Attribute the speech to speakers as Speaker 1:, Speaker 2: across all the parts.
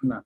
Speaker 1: না,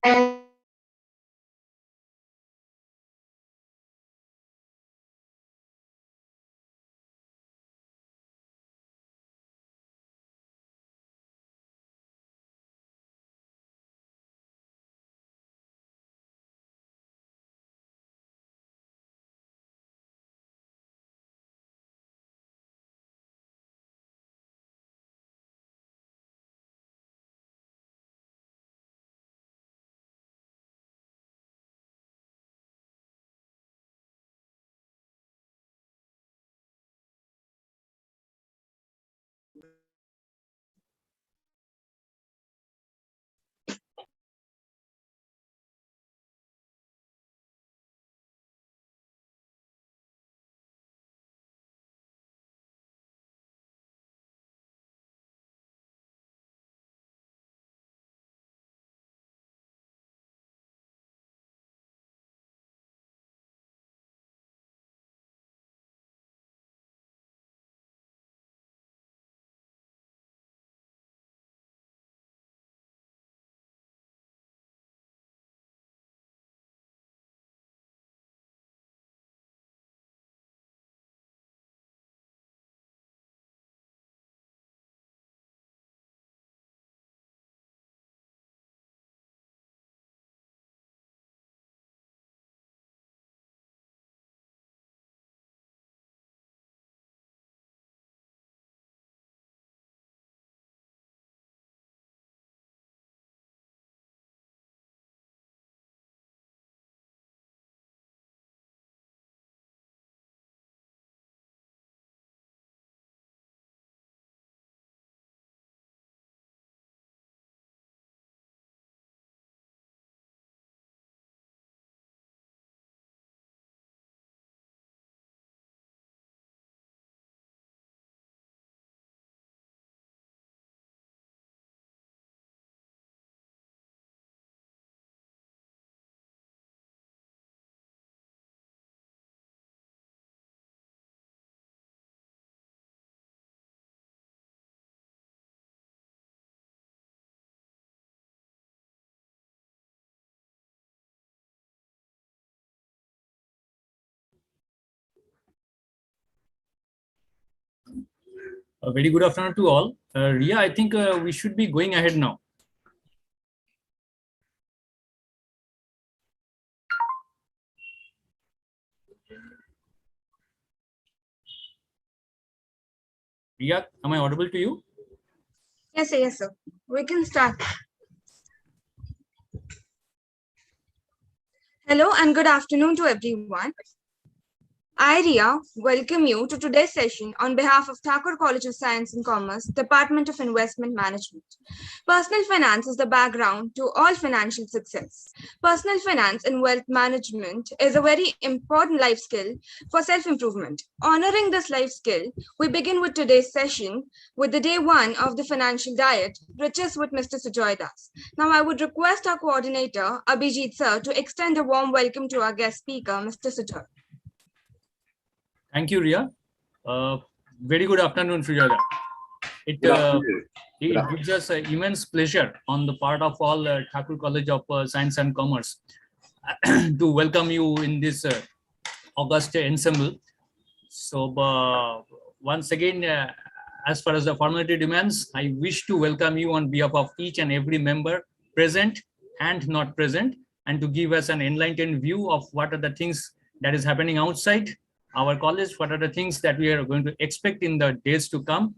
Speaker 1: And
Speaker 2: A very good afternoon to all. Ria, I think we should be going ahead now. Ria, am I audible to you?
Speaker 1: yes, sir. We can start. Hello and good afternoon to everyone. I, Ria, welcome you to today's session on behalf of Thakur College of Science and Commerce, Department of Investment Management. Personal finance is the background to all financial success. Personal finance and wealth management is a very important life skill for self-improvement. Honoring this life skill, we begin with today's session with the day one of the financial Diet-Richesse with Mr.Sujoy Das. Now, I would request our coordinator, Abhijit sir, to extend a warm welcome to our guest speaker, Mr. Sujoy.
Speaker 2: Thank you, Ria. Very good afternoon, Sujata. It gives us immense pleasure on the part of all Thakur College of Science and Commerce to welcome you in this August ensemble. So once again, as far as the formality demands, I wish to welcome you on behalf of each and every member present and not present, and to give us an enlightened view of what are the things that is happening outside our college, what are the things that we are going to expect in the days to come.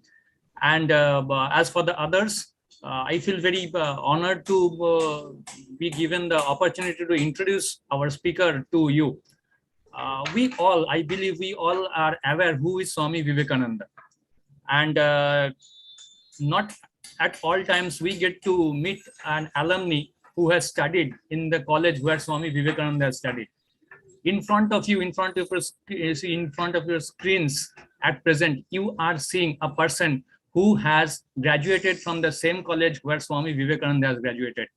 Speaker 2: And as for the others, I feel very honored to be given the opportunity to introduce our speaker to you. I believe we all are aware who is Swami Vivekananda. And not at all times we get to meet an alumni who has studied in the college where Swami Vivekananda has studied. In front of you, in front of your screens at present, you are seeing a person who has graduated from the same college where Swami Vivekananda has graduated.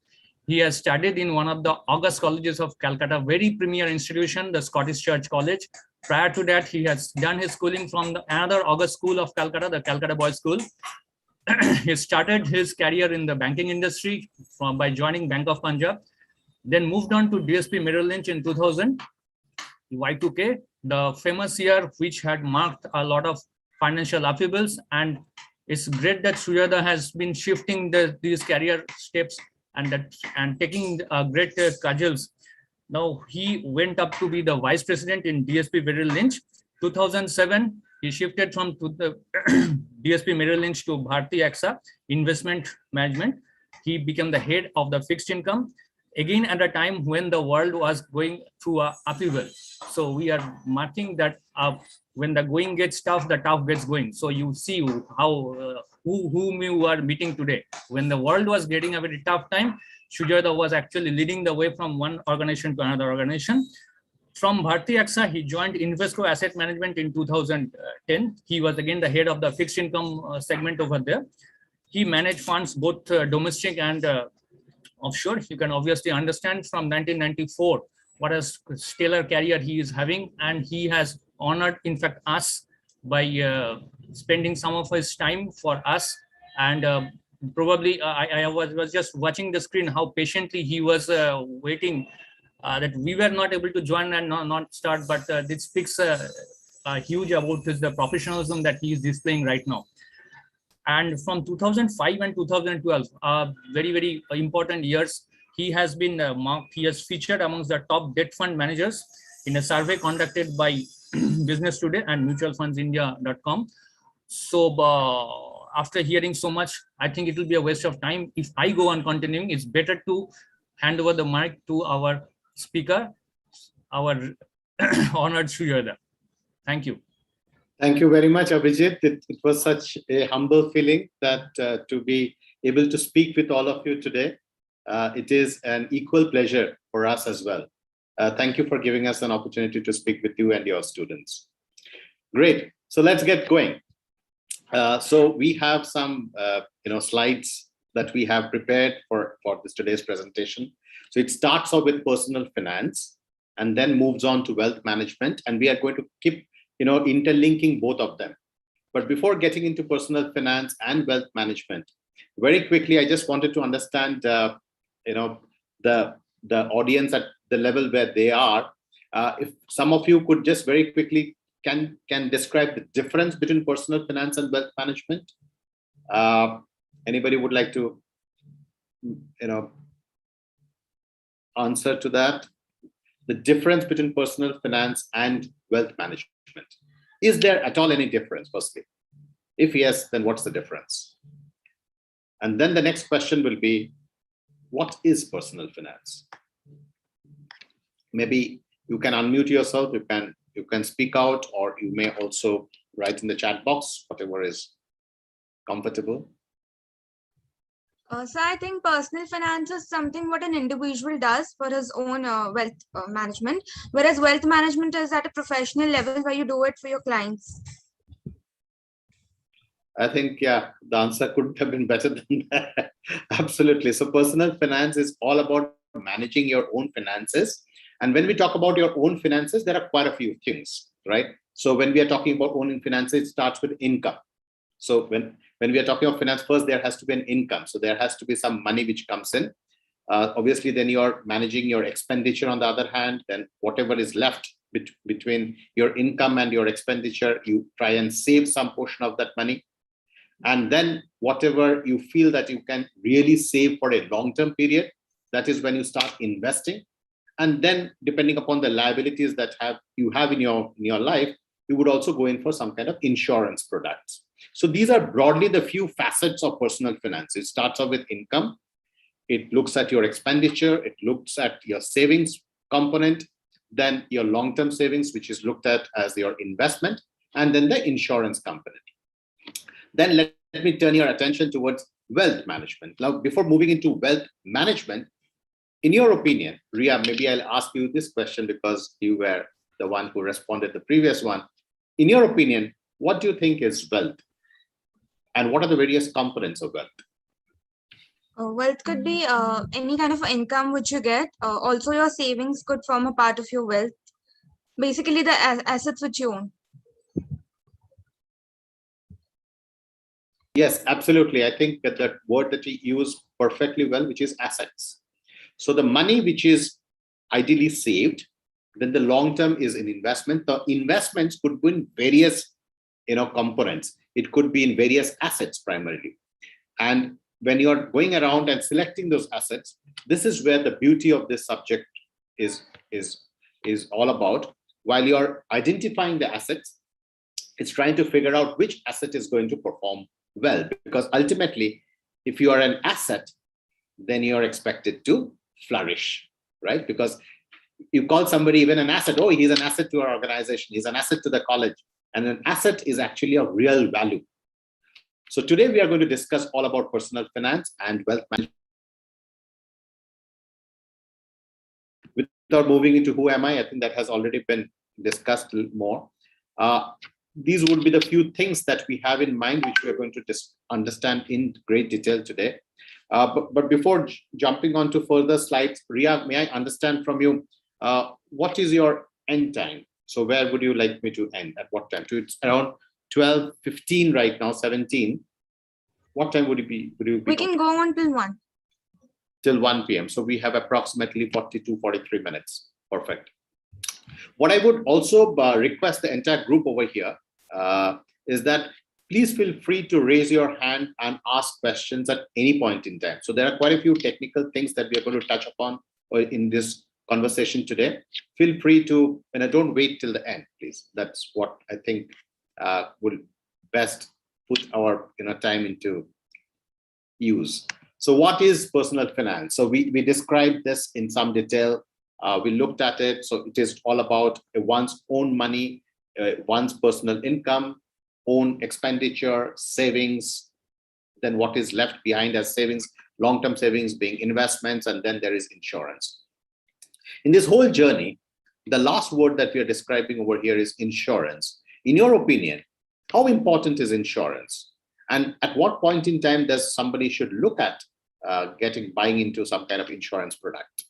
Speaker 2: He has studied in one of the August colleges of Calcutta, very premier institution, the Scottish Church College. Prior to that, he has done his schooling from another August school of Calcutta, the Calcutta Boys School. He started his career in the banking industry by joining Bank of Punjab. Then moved on to DSP Merrill Lynch in 2000, Y2K, the famous year which had marked a lot of financial upheavals. And it's great that Sujata has been shifting these career steps and taking great cudgels. Now he went up to be the vice president in DSP Merrill Lynch. 2007, he shifted from to the DSP Merrill Lynch to Bharti AXA Investment Management. He became the head of the fixed income, again at a time when the world was going through a upheaval. So we are marking that when the going gets tough, the tough gets going. So you see how whom you are meeting today. When the world was getting a very tough time, Sujata was actually leading the way from one organization to another organization. From Bharti AXA, he joined Invesco Asset Management in 2010. He was again the head of the fixed income segment over there. He managed funds both domestic and offshore. You can obviously understand from 1994 what a stellar career he is having, and he has honored, in fact, us by spending some of his time for us. And probably I was just watching the screen how patiently he was waiting that we were not able to join and not start, but this speaks huge about the professionalism that he is displaying right now. And from 2005 and 2012, very, very important years, he has been marked, he has featured amongst the top debt fund managers in a survey conducted by Business Today and mutualfundsindia.com. So after hearing so much, I think it will be a waste of time. If I go on continuing, it's better to hand over the mic to our speaker, our honored Sujata. Thank you.
Speaker 3: Thank you very much, Abhijit. It was such a humble feeling that to be able to speak with all of you today. It is an equal pleasure for us as well. Thank you for giving us an opportunity to speak with you and your students. Great. So let's get going. So we have some slides that we have prepared for today's presentation. So it starts off with personal finance and then moves on to wealth management. And we are going to keep interlinking both of them. But before getting into personal finance and wealth management, very quickly, I just wanted to understand, the audience at the level where they are. If some of you could just very quickly can describe the difference between personal finance and wealth management. Anybody would like to, answer to that? The difference between personal finance and wealth management. Is there at all any difference, firstly? If yes, then what's the difference? And then the next question will be, what is personal finance? Maybe you can unmute yourself, you can speak out, or you may also write in the chat box, whatever is comfortable.
Speaker 1: So I think personal finance is something what an individual does for his own wealth management, whereas wealth management is at a professional level where you do it for your clients.
Speaker 3: I think, yeah, the answer couldn't have been better than that. Absolutely. So personal finance is all about managing your own finances. And when we talk about your own finances, there are quite a few things, right? So when we are talking about owning finances, it starts with income. So when we are talking of finance, first there has to be an income. So there has to be some money which comes in. Obviously, then you're managing your expenditure on the other hand. Then whatever is left between your income and your expenditure, you try and save some portion of that money. And then whatever you feel that you can really save for a long-term period, that is when you start investing. And then depending upon the liabilities that you have in your life, you would also go in for some kind of insurance products. So these are broadly the few facets of personal finance. It starts off with income. It looks at your expenditure. It looks at your savings component, then your long-term savings, which is looked at as your investment, and then the insurance component. Then let me turn your attention towards wealth management. Now, before moving into wealth management, in your opinion, Ria, maybe I'll ask you this question because you were the one who responded the previous one. In your opinion, what do you think is wealth? And what are the various components of wealth?
Speaker 1: Wealth could be any kind of income which you get. Also, your savings could form a part of your wealth. Basically, the assets which you own.
Speaker 3: Yes, absolutely. I think that word that you use perfectly well, which is assets. So the money which is ideally saved, then the long term is in investment. The investments could be in various components. It could be in various assets primarily. And when you're going around and selecting those assets, this is where the beauty of this subject is all about. While you're identifying the assets, it's trying to figure out which asset is going to perform well, because ultimately, if you are an asset, then you're expected to flourish, right? Because you call somebody even an asset, oh, he's an asset to our organization, he's an asset to the college, and an asset is actually of real value. So today we are going to discuss all about personal finance and wealth management. Without moving into who am I think that has already been discussed more. These would be the few things that we have in mind, which we are going to understand in great detail today. But before jumping on to further slides, Ria, may I understand from you, what is your end time? So where would you like me to end? At what time? So it's around 12:15 right now, 17. What time would it be?
Speaker 1: We can go on till 1.
Speaker 3: Till 1 p.m. So we have approximately 43 minutes. Perfect. What I would also request the entire group over here is that please feel free to raise your hand and ask questions at any point in time. So there are quite a few technical things that we are going to touch upon in this conversation today. Feel free to, and don't wait till the end, please. That's what I think will best put our time into use. So what is personal finance? So we described this in some detail. We looked at it. So it is all about one's own money, one's personal income, own expenditure, savings, then what is left behind as savings, long-term savings being investments, and then there is insurance. In this whole journey, the last word that we are describing over here is insurance. In your opinion, how important is insurance? And at what point in time does somebody should look at buying into some kind of insurance product?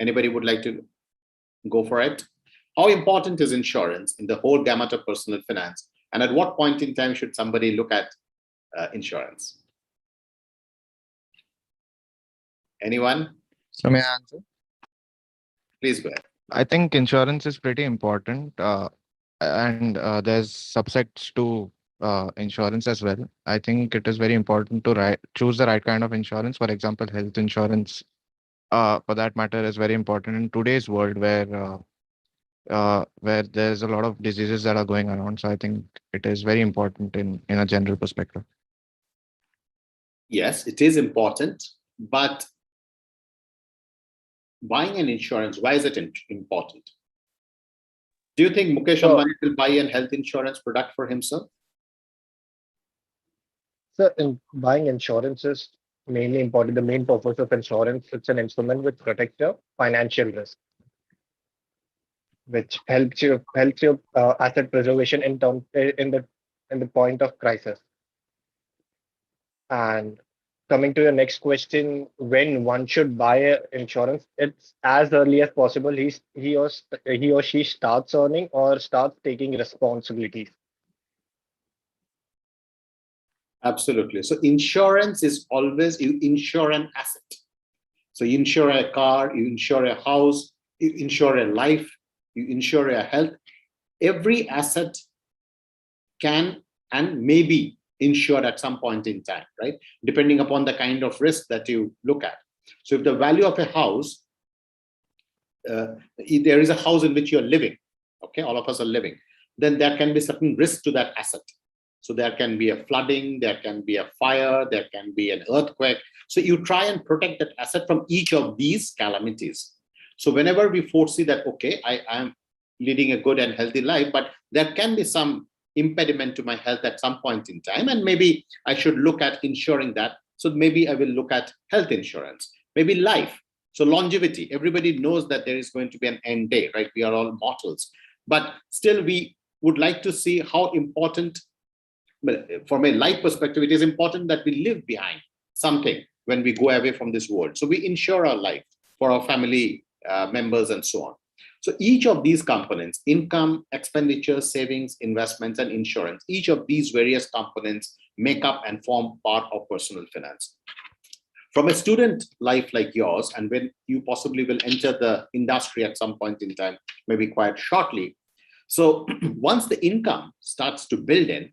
Speaker 3: Anybody would like to go for it? How important is insurance in the whole gamut of personal finance? And at what point in time should somebody look at insurance? Anyone?
Speaker 4: So may I answer?
Speaker 3: Please go ahead.
Speaker 4: I think insurance is pretty important, and there's subsets to insurance as well. I think it is very important to choose the right kind of insurance. For example, health insurance, for that matter, is very important in today's world where there's a lot of diseases that are going around. So I think it is very important in a general perspective.
Speaker 3: Yes, it is important, but buying an insurance, why is it important? Do you think Mukesh Ambani will buy a health insurance product for himself?
Speaker 5: So in buying insurance is mainly important. The main purpose of insurance, it's an instrument which protects your financial risk, which helps your asset preservation in the point of crisis. And coming to your next question, when one should buy insurance, it's as early as possible. He or she starts earning or starts taking responsibilities.
Speaker 3: Absolutely. So insurance is always, you insure an asset. So you insure a car, you insure a house, you insure a life, you insure a health. Every asset can and may be insured at some point in time, right? Depending upon the kind of risk that you look at. So if the value of a house, there is a house in which you're living, okay, all of us are living, then there can be certain risk to that asset. So there can be a flooding, there can be a fire, there can be an earthquake. So you try and protect that asset from each of these calamities. So whenever we foresee that, okay, I am leading a good and healthy life, but there can be some impediment to my health at some point in time, and maybe I should look at insuring that. So maybe I will look at health insurance, maybe life. So longevity, everybody knows that there is going to be an end day, right? We are all mortals, but still we would like to see how important, from a life perspective, it is important that we leave behind something when we go away from this world. So we insure our life for our family members and so on. So each of these components, income, expenditure, savings, investments, and insurance, each of these various components make up and form part of personal finance. From a student life like yours, and when you possibly will enter the industry at some point in time, maybe quite shortly. So once the income starts to build in,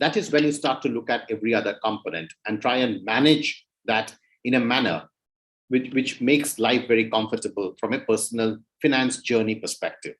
Speaker 3: that is when you start to look at every other component and try and manage that in a manner which makes life very comfortable from a personal finance journey perspective.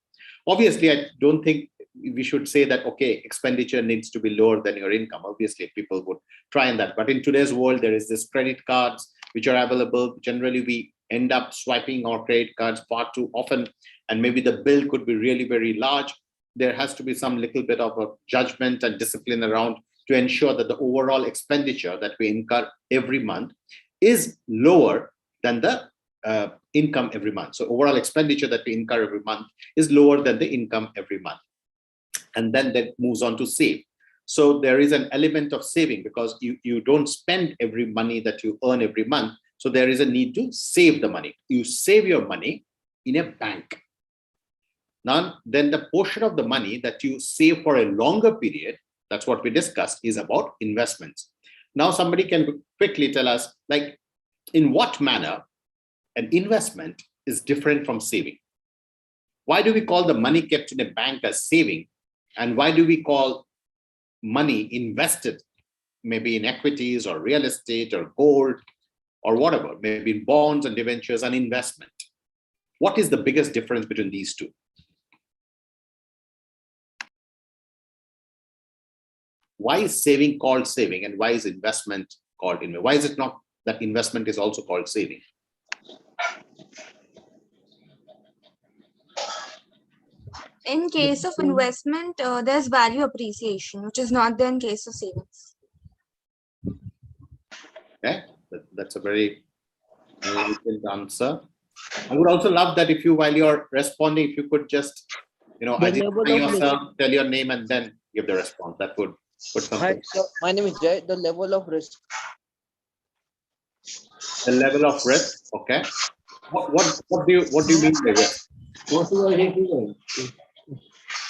Speaker 3: Obviously, I don't think we should say that, okay, expenditure needs to be lower than your income. Obviously, people would try and that. But in today's world, there is this credit cards which are available. Generally, we end up swiping our credit cards far too often, and maybe the bill could be really very large. There has to be some little bit of a judgment and discipline around to ensure that the overall expenditure that we incur every month is lower than the income every month. So overall expenditure that we incur every month is lower than the income every month. And then that moves on to save. So there is an element of saving because you don't spend every money that you earn every month. So there is a need to save the money. You save your money in a bank. Now, then the portion of the money that you save for a longer period, that's what we discussed, is about investments. Now, somebody can quickly tell us, like, in what manner an investment is different from saving? Why do we call the money kept in a bank as saving? And why do we call money invested, maybe in equities or real estate or gold or whatever, maybe in bonds and debentures, an investment? What is the biggest difference between these two? Why is saving called saving and why is investment called investment? Why is it not that investment is also called saving?
Speaker 1: In case of investment, there's value appreciation, which is not there in case of savings.
Speaker 3: Okay, that's a very good answer. I would also love that if you, while you're responding, if you could just, identify yourself, tell your name, and then give the response. That would put something.
Speaker 6: Hi, sir. My name is Jay. The level of risk.
Speaker 3: The level of risk. Okay. What do you mean by risk?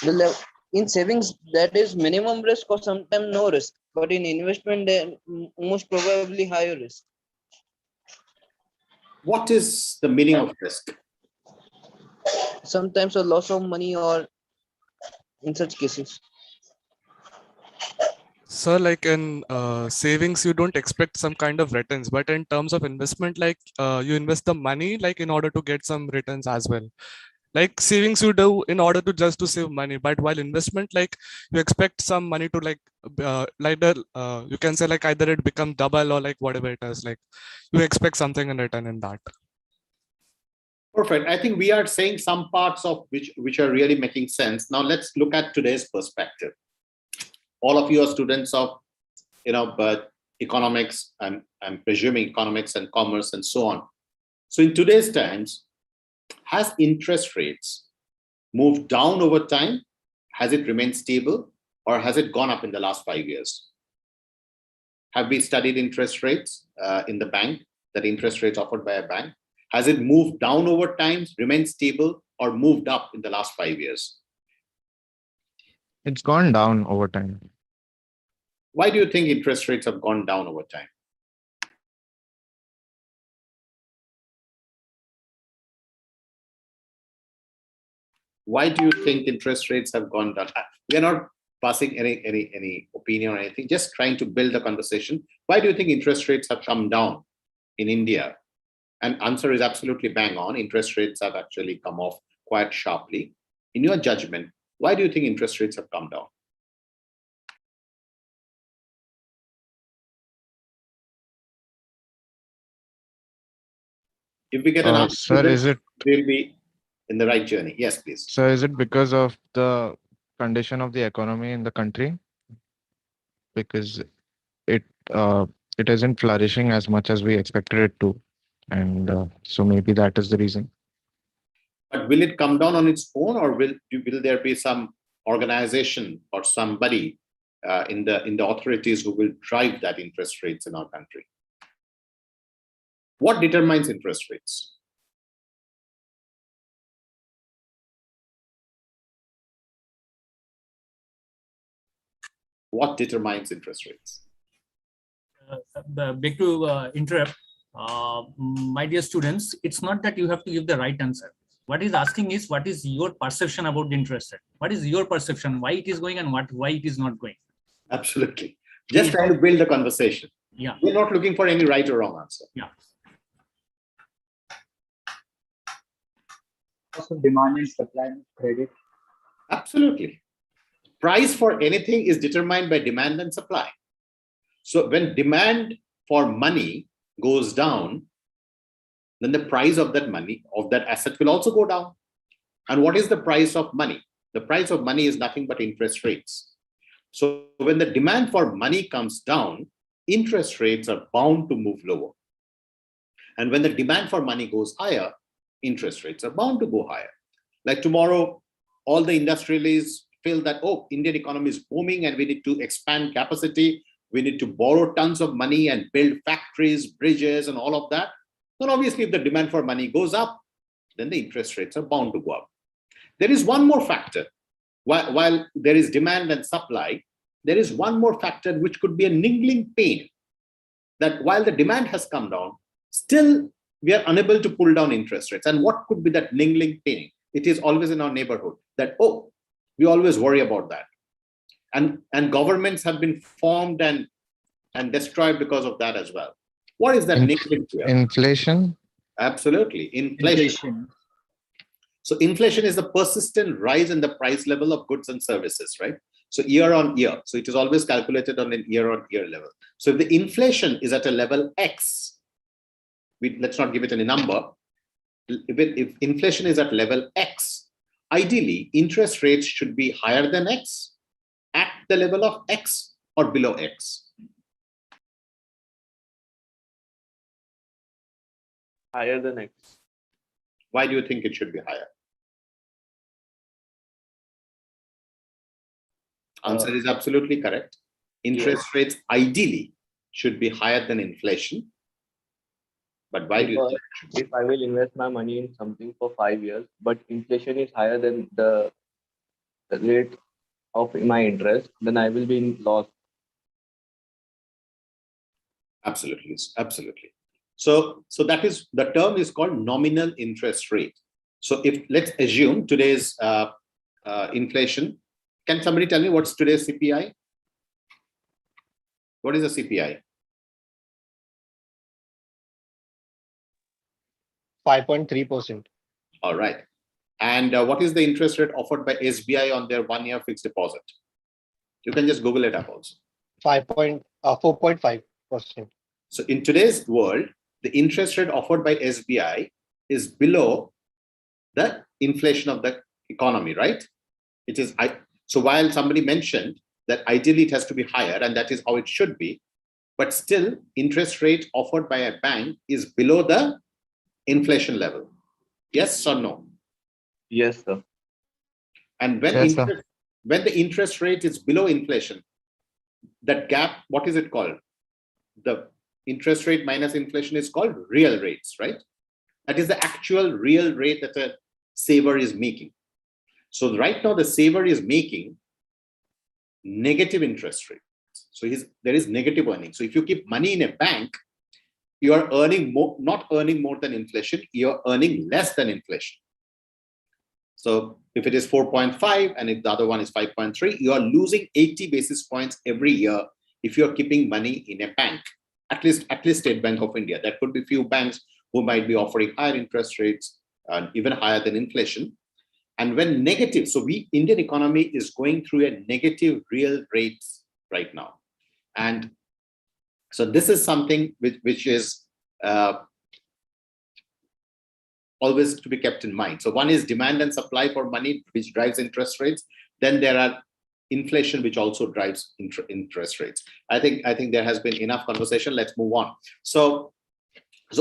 Speaker 6: The level in savings, that is minimum risk or sometimes no risk. But in investment, there most probably higher risk.
Speaker 3: What is the meaning of risk?
Speaker 6: Sometimes a loss of money or in such cases.
Speaker 7: So like in savings, you don't expect some kind of returns, but in terms of investment, like you invest the money like in order to get some returns as well. Like savings you do in order to just to save money, but while investment, like you expect some money to like you can say like either it become double or like whatever it is, like you expect something in return in that.
Speaker 3: Perfect. I think we are saying some parts of which are really making sense. Now let's look at today's perspective. All of you are students of, but economics, I'm presuming economics and commerce and so on. So in today's times, has interest rates moved down over time? Has it remained stable or has it gone up in the last 5 years? Have we studied interest rates in the bank, that interest rates offered by a bank? Has it moved down over time, remained stable, or moved up in the last 5 years?
Speaker 4: It's gone down over time.
Speaker 3: Why do you think interest rates have gone down over time? Why do you think interest rates have gone down? We are not passing any opinion or anything, just trying to build a conversation. Why do you think interest rates have come down in India? And answer is absolutely bang on. Interest rates have actually come off quite sharply. In your judgment, why do you think interest rates have come down? If we get an answer,
Speaker 4: Sir, is it
Speaker 3: we'll be in the right journey. Yes, please.
Speaker 4: so is it because of the condition of the economy in the country? Because it it isn't flourishing as much as we expected it to. And so maybe that is the reason.
Speaker 3: But will it come down on its own, or will there be some organization or somebody in the authorities who will drive that interest rates in our country? What determines interest rates? What determines interest rates?
Speaker 2: Beg to interrupt. my dear students, it's not that you have to give the right answer. What he's asking is, what is your perception about the interest rate? What is your perception? Why it is going and why it is not going?
Speaker 3: Absolutely. Just trying to build a conversation.
Speaker 2: Yeah.
Speaker 3: We're not looking for any right or wrong answer.
Speaker 2: Yeah.
Speaker 8: Also, demand and supply of credit.
Speaker 3: Absolutely. Price for anything is determined by demand and supply. So when demand for money goes down, then the price of that money, of that asset will also go down. And what is the price of money? The price of money is nothing but interest rates. So when the demand for money comes down, interest rates are bound to move lower. And when the demand for money goes higher, interest rates are bound to go higher. Like tomorrow, all the industrialists feel that, oh, Indian economy is booming and we need to expand capacity. We need to borrow tons of money and build factories, bridges, and all of that. Then obviously, if the demand for money goes up, then the interest rates are bound to go up. There is one more factor. While there is demand and supply, there is one more factor which could be a niggling pain, that while the demand has come down, still we are unable to pull down interest rates. And what could be that niggling pain? It is always in our neighborhood that, oh, we always worry about that. And governments have been formed and destroyed because of that as well. What is that niggling fear?
Speaker 4: Inflation?
Speaker 3: Absolutely. Inflation. So inflation is the persistent rise in the price level of goods and services, right? So year on year. So it is always calculated on a year-on-year level. So if the inflation is at a level X, let's not give it any number. If inflation is at level X, ideally, interest rates should be higher than X, at the level of X or below X.
Speaker 9: Higher than X.
Speaker 3: Why do you think it should be higher? Answer is absolutely correct. Interest rates ideally should be higher than inflation. But why do you think?
Speaker 9: If I will invest my money in something for 5 years, but inflation is higher than the rate of my interest, then I will be in loss.
Speaker 3: Absolutely, absolutely. So that is, the term is called nominal interest rate. So if let's assume today's inflation, can somebody tell me what's today's CPI? What is the CPI?
Speaker 5: 5.3%.
Speaker 3: All right. And what is the interest rate offered by SBI on their 1-year fixed deposit? You can just Google it up also.
Speaker 5: 4.5%.
Speaker 3: So in today's world, the interest rate offered by SBI is below the inflation of the economy, right? It is. So while somebody mentioned that ideally it has to be higher, and that is how it should be, but still interest rate offered by a bank is below the inflation level. Yes or no?
Speaker 9: Yes, sir.
Speaker 3: And when,
Speaker 4: Yes,
Speaker 3: when the interest rate is below inflation, that gap, what is it called? The interest rate minus inflation is called real rates, right? That is the actual real rate that a saver is making. So right now the saver is making negative interest rates. So there is negative earning. So if you keep money in a bank, you are earning more, not earning more than inflation, you're earning less than inflation. So if it is 4.5 and if the other one is 5.3, you are losing 80 basis points every year if you're keeping money in a bank, at least State Bank of India. There could be few banks who might be offering higher interest rates, even higher than inflation. And when negative, so Indian economy is going through a negative real rates right now. And so this is something which is always to be kept in mind. So one is demand and supply for money, which drives interest rates. Then there are inflation, which also drives interest rates. I think there has been enough conversation. Let's move on. So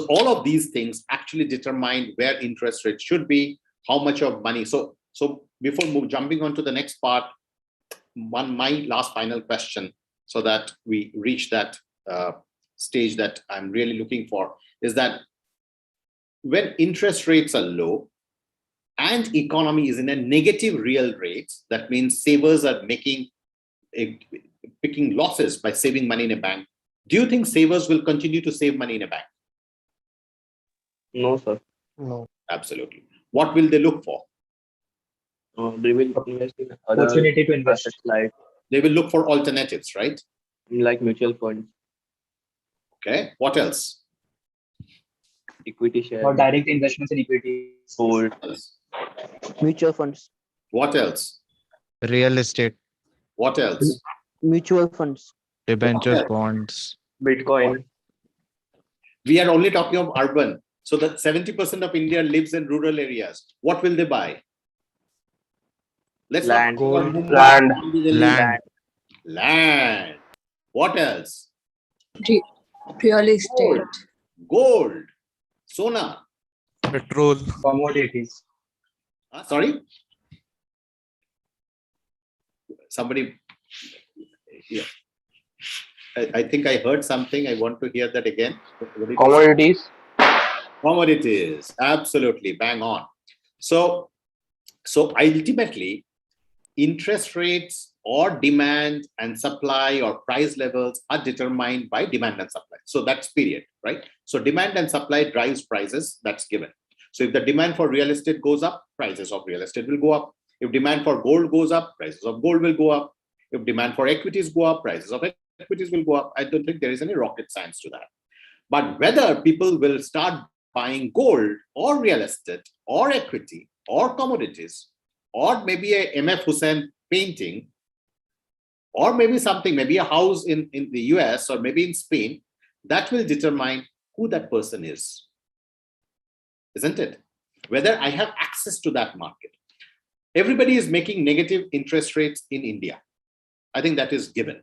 Speaker 3: all of these things actually determine where interest rates should be, how much of money. So before jumping on to the next part, my last final question, so that we reach that stage that I'm really looking for, is that when interest rates are low and economy is in a negative real rates, that means savers are picking losses by saving money in a bank. Do you think savers will continue to save money in a bank?
Speaker 9: No, sir.
Speaker 5: No.
Speaker 3: Absolutely. What will they look for?
Speaker 9: They will invest in other
Speaker 8: Opportunity to invest.
Speaker 9: assets like
Speaker 3: They will look for alternatives, right?
Speaker 9: mutual funds,
Speaker 3: Okay. What else?
Speaker 9: equity
Speaker 8: Or
Speaker 9: shares,
Speaker 8: direct investments in equities.
Speaker 9: gold,
Speaker 6: Mutual funds.
Speaker 3: What else?
Speaker 4: Real estate,
Speaker 3: What else?
Speaker 6: Mutual funds.
Speaker 4: debentures,
Speaker 3: else?
Speaker 4: bonds.
Speaker 9: Bitcoin,
Speaker 3: We are only talking of urban. So that 70% of India lives in rural areas. What will they buy? Let's
Speaker 9: land,
Speaker 3: not talk about
Speaker 4: Gold.
Speaker 3: Mumbai,
Speaker 5: Land.
Speaker 3: New Delhi.
Speaker 4: Land.
Speaker 3: Land. What else?
Speaker 1: Real estate.
Speaker 3: Gold. Gold. Sona.
Speaker 7: Petrol.
Speaker 8: Commodities.
Speaker 3: Sorry? Somebody. Yeah. I think I heard something. I want to hear that again. What did you say?
Speaker 5: Commodities.
Speaker 3: Commodities. Absolutely. Bang on. So ultimately, interest rates or demand and supply or price levels are determined by demand and supply. So that's period, right? So demand and supply drives prices, that's given. So if the demand for real estate goes up, prices of real estate will go up. If demand for gold goes up, prices of gold will go up. If demand for equities go up, prices of equities will go up. I don't think there is any rocket science to that. But whether people will start buying gold or real estate or equity or commodities, or maybe a MF Hussain painting, or maybe something, maybe a house in the US or maybe in Spain, that will determine who that person is, isn't it? Whether I have access to that market. Everybody is making negative interest rates in India. I think that is given.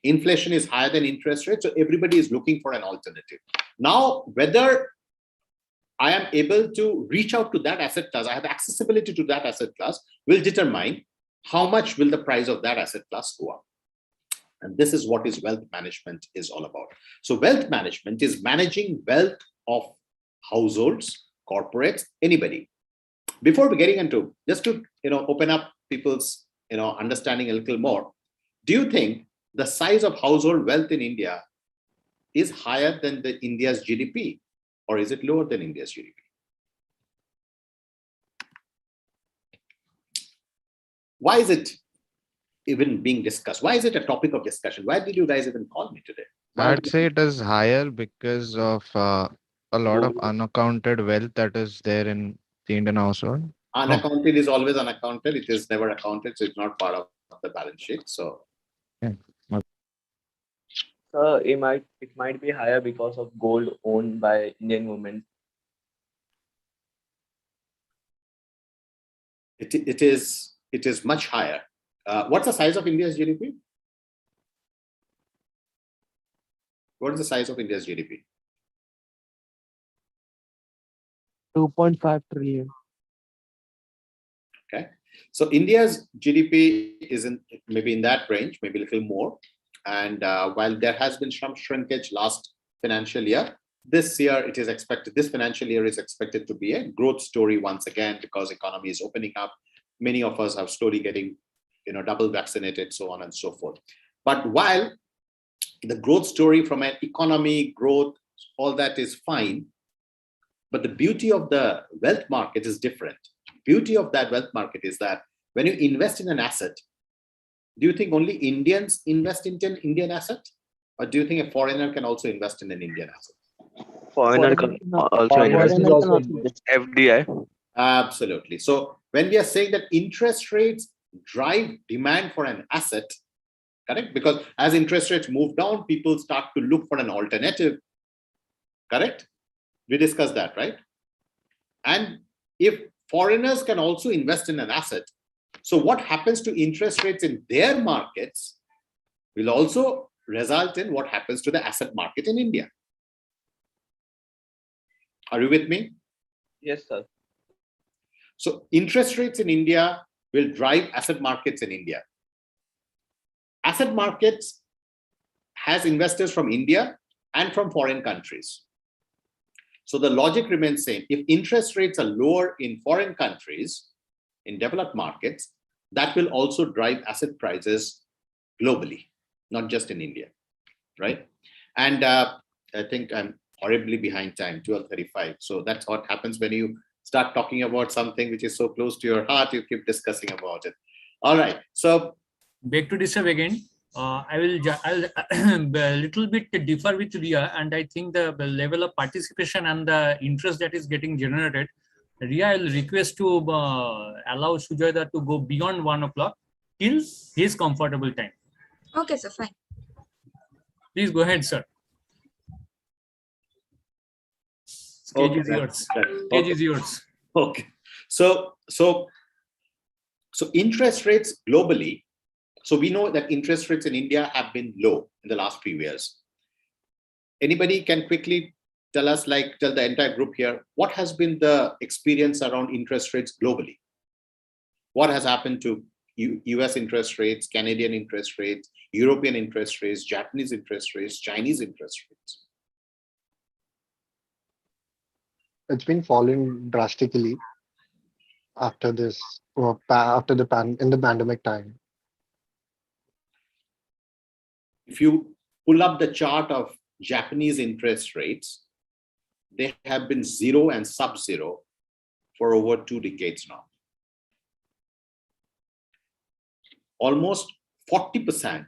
Speaker 3: Inflation is higher than interest rates, so everybody is looking for an alternative. Now, whether I am able to reach out to that asset class, I have accessibility to that asset class, will determine how much will the price of that asset class go up. And this is what is wealth management is all about. So wealth management is managing wealth of households, corporates, anybody. Before we getting into, just to open up people's understanding a little more, do you think the size of household wealth in India is higher than the India's GDP, or is it lower than India's GDP? Why is it even being discussed? Why is it a topic of discussion? Why did you guys even call me today?
Speaker 4: I'd say it is higher because of a lot of unaccounted wealth that is there in the Indian household.
Speaker 3: Unaccounted is always unaccounted. It is never accounted, so it's not part of the balance sheet. So,
Speaker 4: Yeah.
Speaker 9: it might be higher because of gold owned by Indian women.
Speaker 3: it is much higher. What's the size of India's GDP? What is the size of India's GDP?
Speaker 6: 2.5 trillion.
Speaker 3: Okay, so India's GDP is maybe in that range, maybe a little more. And while there has been some shrinkage last financial year, this year it is expected, this financial year is expected to be a growth story once again, because economy is opening up. Many of us are slowly getting, double vaccinated, so on and so forth. But while the growth story from an economy growth, all that is fine, but the beauty of the wealth market is different. Beauty of that wealth market is that when you invest in an asset, do you think only Indians invest in an Indian asset? Or do you think a foreigner can also invest in an Indian asset?
Speaker 9: Foreigner can also invest. FDI.
Speaker 3: Absolutely. So when we are saying that interest rates drive demand for an asset, correct? Because as interest rates move down, people start to look for an alternative, correct? We discussed that, right? And if foreigners can also invest in an asset, so what happens to interest rates in their markets will also result in what happens to the asset market in India. Are you with me?
Speaker 9: Yes, sir.
Speaker 3: So interest rates in India will drive asset markets in India. Asset markets has investors from India and from foreign countries. So the logic remains same. If interest rates are lower in foreign countries, in developed markets, that will also drive asset prices globally, not just in India, right? And I think I'm horribly behind time, 12:35. So that's what happens when you start talking about something which is so close to your heart, you keep discussing about it. All right. So
Speaker 2: Back to disturb again. I'll a little bit differ with Ria, and I think the level of participation and the interest that is getting generated. Ria, I'll request to allow Sujoy to go beyond 1 o'clock till his comfortable time.
Speaker 1: Okay, sir, fine.
Speaker 2: Please go ahead, sir. Stage is yours. Stage is yours.
Speaker 3: Okay. So interest rates globally. So we know that interest rates in India have been low in the last few years. Anybody can quickly tell us, like tell the entire group here, what has been the experience around interest rates globally? What has happened to US interest rates, Canadian interest rates, European interest rates, Japanese interest rates, Chinese interest rates?
Speaker 5: It's been falling drastically after this, after the pandemic time.
Speaker 3: If you pull up the chart of Japanese interest rates, they have been zero and sub-zero for over 2 decades now. Almost 40%,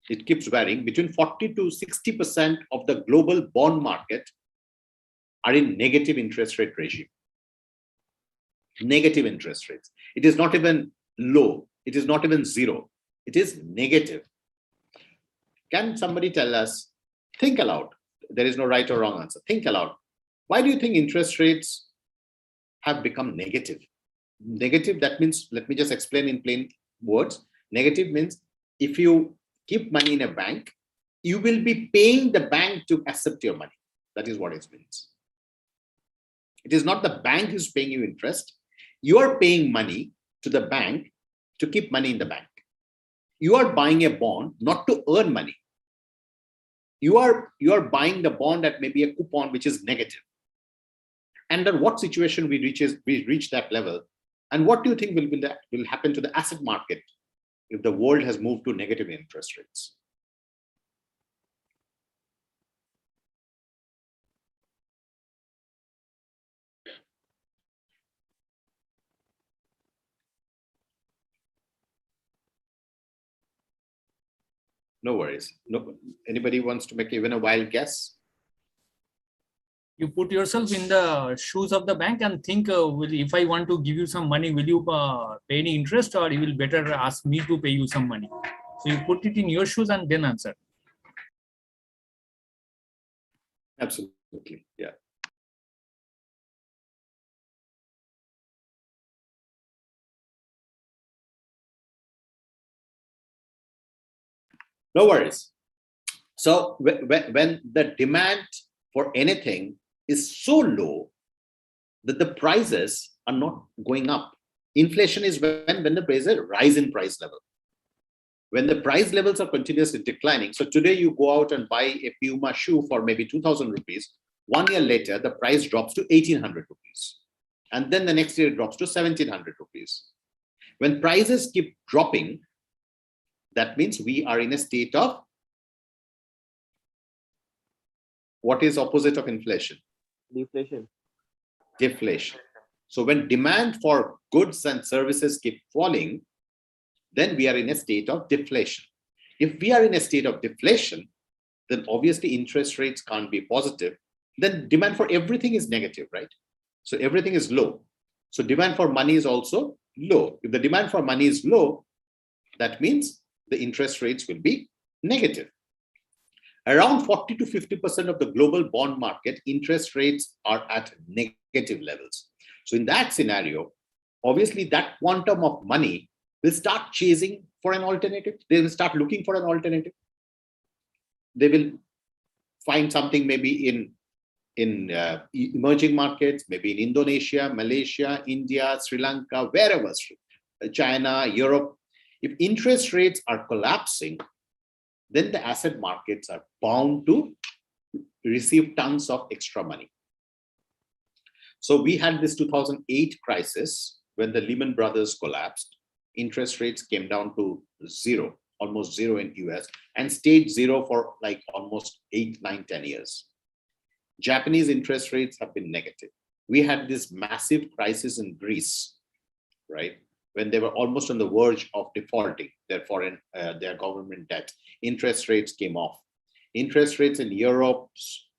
Speaker 3: it keeps varying, between 40 to 60% of the global bond market are in negative interest rate regime. Negative interest rates. It is not even low. It is not even zero. It is negative. Can somebody tell us, think aloud. There is no right or wrong answer. Think aloud. Why do you think interest rates have become negative? Negative, that means, let me just explain in plain words. Negative means if you keep money in a bank, you will be paying the bank to accept your money. That is what it means. It is not the bank who's paying you interest. You are paying money to the bank to keep money in the bank. You are buying a bond not to earn money. You are buying the bond at maybe a coupon which is negative. Under what situation we reach that level? And what do you think will happen to the asset market if the world has moved to negative interest rates? No worries. No, anybody wants to make even a wild guess?
Speaker 2: You put yourself in the shoes of the bank and think, if I want to give you some money, will you pay any interest, or you will better ask me to pay you some money? So you put it in your shoes and then answer.
Speaker 3: Absolutely, yeah. No worries. So when the demand for anything is so low that the prices are not going up. Inflation is when the prices rise in price level. When the price levels are continuously declining. So today you go out and buy a Puma shoe for maybe 2,000 rupees. 1 year later, the price drops to 1,800 rupees. And then the next year it drops to 1,700 rupees. When prices keep dropping, that means we are in a state of, what is opposite of inflation?
Speaker 9: Deflation.
Speaker 3: Deflation. So when demand for goods and services keep falling, then we are in a state of deflation. If we are in a state of deflation, then obviously interest rates can't be positive. Then demand for everything is negative, right? So everything is low. So demand for money is also low. If the demand for money is low, that means the interest rates will be negative. Around 40 to 50% of the global bond market, interest rates are at negative levels. So in that scenario, obviously that quantum of money will start chasing for an alternative. They will start looking for an alternative. They will find something maybe in emerging markets, maybe in Indonesia, Malaysia, India, Sri Lanka, wherever, China, Europe. If interest rates are collapsing, then the asset markets are bound to receive tons of extra money. So we had this 2008 crisis when the Lehman Brothers collapsed. Interest rates came down to zero, almost zero in US, and stayed zero for like almost 8, 9, 10 years. Japanese interest rates have been negative. We had this massive crisis in Greece, right? When they were almost on the verge of defaulting their government debt, interest rates came off. Interest rates in Europe,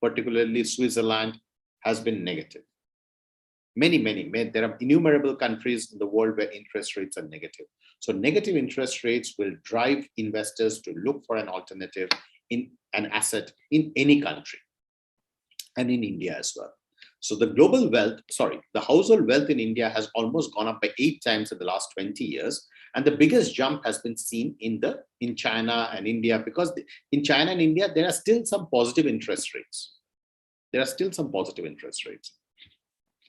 Speaker 3: particularly Switzerland, has been negative. Many, there are innumerable countries in the world where interest rates are negative. So negative interest rates will drive investors to look for an alternative in an asset in any country, and in India as well. So the the household wealth in India has almost gone up by 8 times in the last 20 years. And the biggest jump has been seen in China and India, because in China and India, there are still some positive interest rates.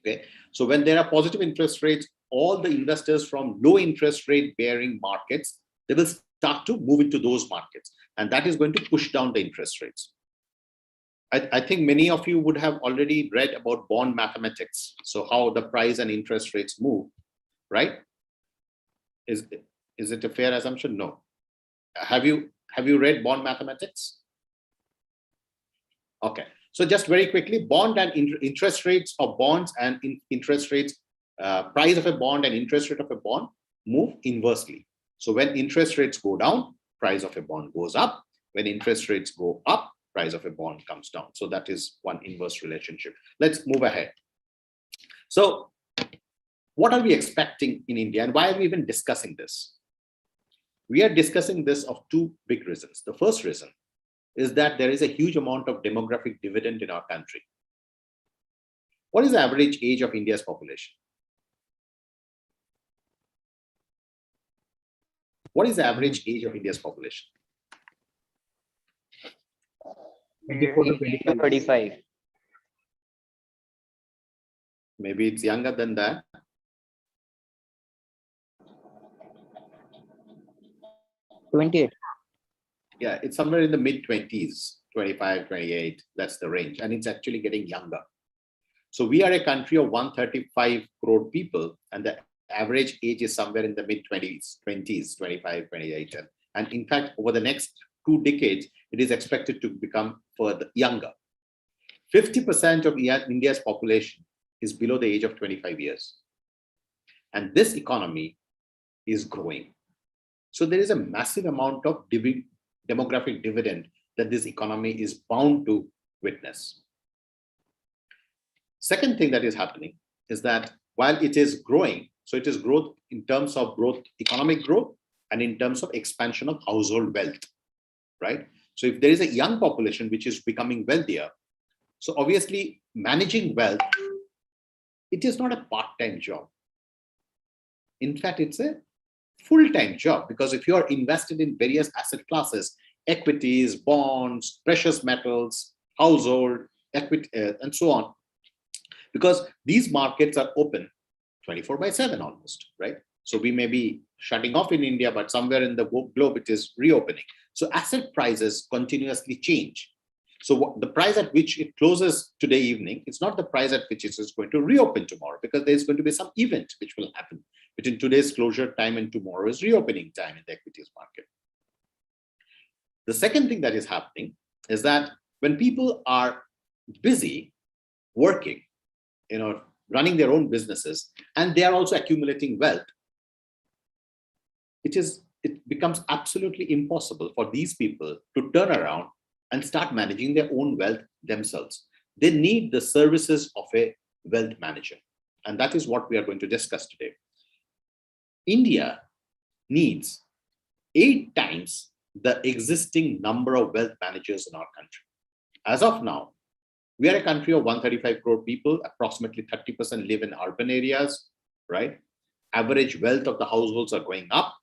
Speaker 3: Okay. So when there are positive interest rates, all the investors from low interest rate bearing markets, they will start to move into those markets. And that is going to push down the interest rates. I think many of you would have already read about bond mathematics. So how the price and interest rates move, right? Is it a fair assumption? No. Have you read bond mathematics? Okay. So just very quickly, bond and interest rates of bonds and interest rates, price of a bond and interest rate of a bond move inversely. So when interest rates go down, price of a bond goes up. When interest rates go up, price of a bond comes down. So that is one inverse relationship. Let's move ahead. So what are we expecting in India, and why are we even discussing this? We are discussing this of 2 big reasons. The first reason is that there is a huge amount of demographic dividend in our country. What is the average age of India's population? What is the average age of India's population?
Speaker 8: 24 to 25.
Speaker 6: 35.
Speaker 3: Maybe it's younger than that.
Speaker 6: $28.
Speaker 3: Yeah, it's somewhere in the mid-20s, 25, 28. That's the range. And it's actually getting younger. So we are a country of 135 crore people, and the average age is somewhere in the mid-20s, 25, 28. And in fact, over the next 2 decades, it is expected to become further younger. 50% of India's population is below the age of 25 years. And this economy is growing. So there is a massive amount of demographic dividend that this economy is bound to witness. Second thing that is happening is that while it is growing, so it is growth in terms of growth, economic growth, and in terms of expansion of household wealth, right? So if there is a young population which is becoming wealthier, so obviously managing wealth, it is not a part-time job. In fact, it's a full-time job, because if you are invested in various asset classes, equities, bonds, precious metals, household, equity, and so on, because these markets are open 24/7 almost, right? So we may be shutting off in India, but somewhere in the globe it is reopening. So asset prices continuously change. So the price at which it closes today evening, it's not the price at which it is going to reopen tomorrow, because there's going to be some event which will happen between today's closure time and tomorrow's reopening time in the equities market. The second thing that is happening is that when people are busy working, running their own businesses, and they are also accumulating wealth, it becomes absolutely impossible for these people to turn around and start managing their own wealth themselves. They need the services of a wealth manager. And that is what we are going to discuss today. India needs 8 times the existing number of wealth managers in our country. As of now, we are a country of 135 crore people, approximately 30% live in urban areas, right? Average wealth of the households are going up.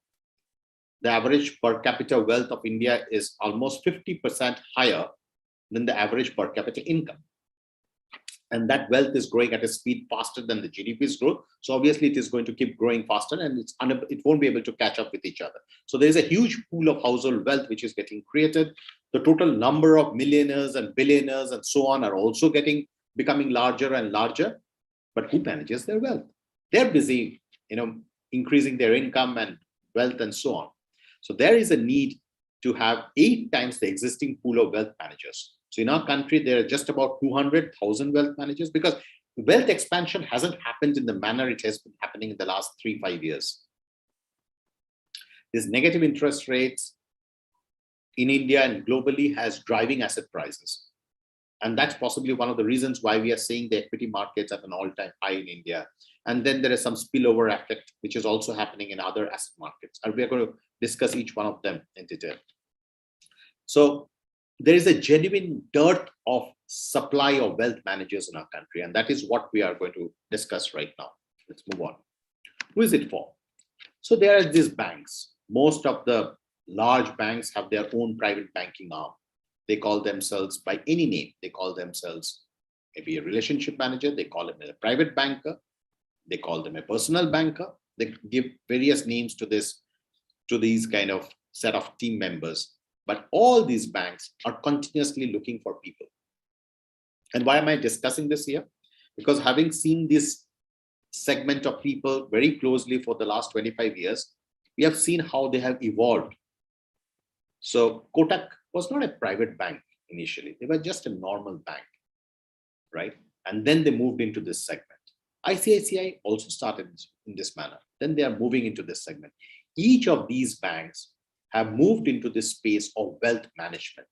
Speaker 3: The average per capita wealth of India is almost 50% higher than the average per capita income. And that wealth is growing at a speed faster than the GDP's growth. So obviously it is going to keep growing faster, and it won't be able to catch up with each other. So there is a huge pool of household wealth which is getting created. The total number of millionaires and billionaires and so on are also becoming larger and larger. But who manages their wealth? They're busy, increasing their income and wealth and so on. So there is a need to have 8 times the existing pool of wealth managers. So in our country, there are just about 200,000 wealth managers, because wealth expansion hasn't happened in the manner it has been happening in the last 3-5 years. These negative interest rates in India and globally has driving asset prices. And that's possibly one of the reasons why we are seeing the equity markets at an all-time high in India. And then there is some spillover effect, which is also happening in other asset markets. And we are going to discuss each one of them in detail. So there is a genuine dearth of supply of wealth managers in our country. And that is what we are going to discuss right now. Let's move on. Who is it for? So there are these banks. Most of the large banks have their own private banking arm. They call themselves by any name. They call themselves maybe a relationship manager. They call them a private banker. They call them a personal banker. They give various names to these kind of set of team members. But all these banks are continuously looking for people. And why am I discussing this here? Because having seen this segment of people very closely for the last 25 years, we have seen how they have evolved. So Kotak was not a private bank initially. They were just a normal bank, right? And then they moved into this segment. ICICI also started in this manner. Then they are moving into this segment. Each of these banks have moved into this space of wealth management.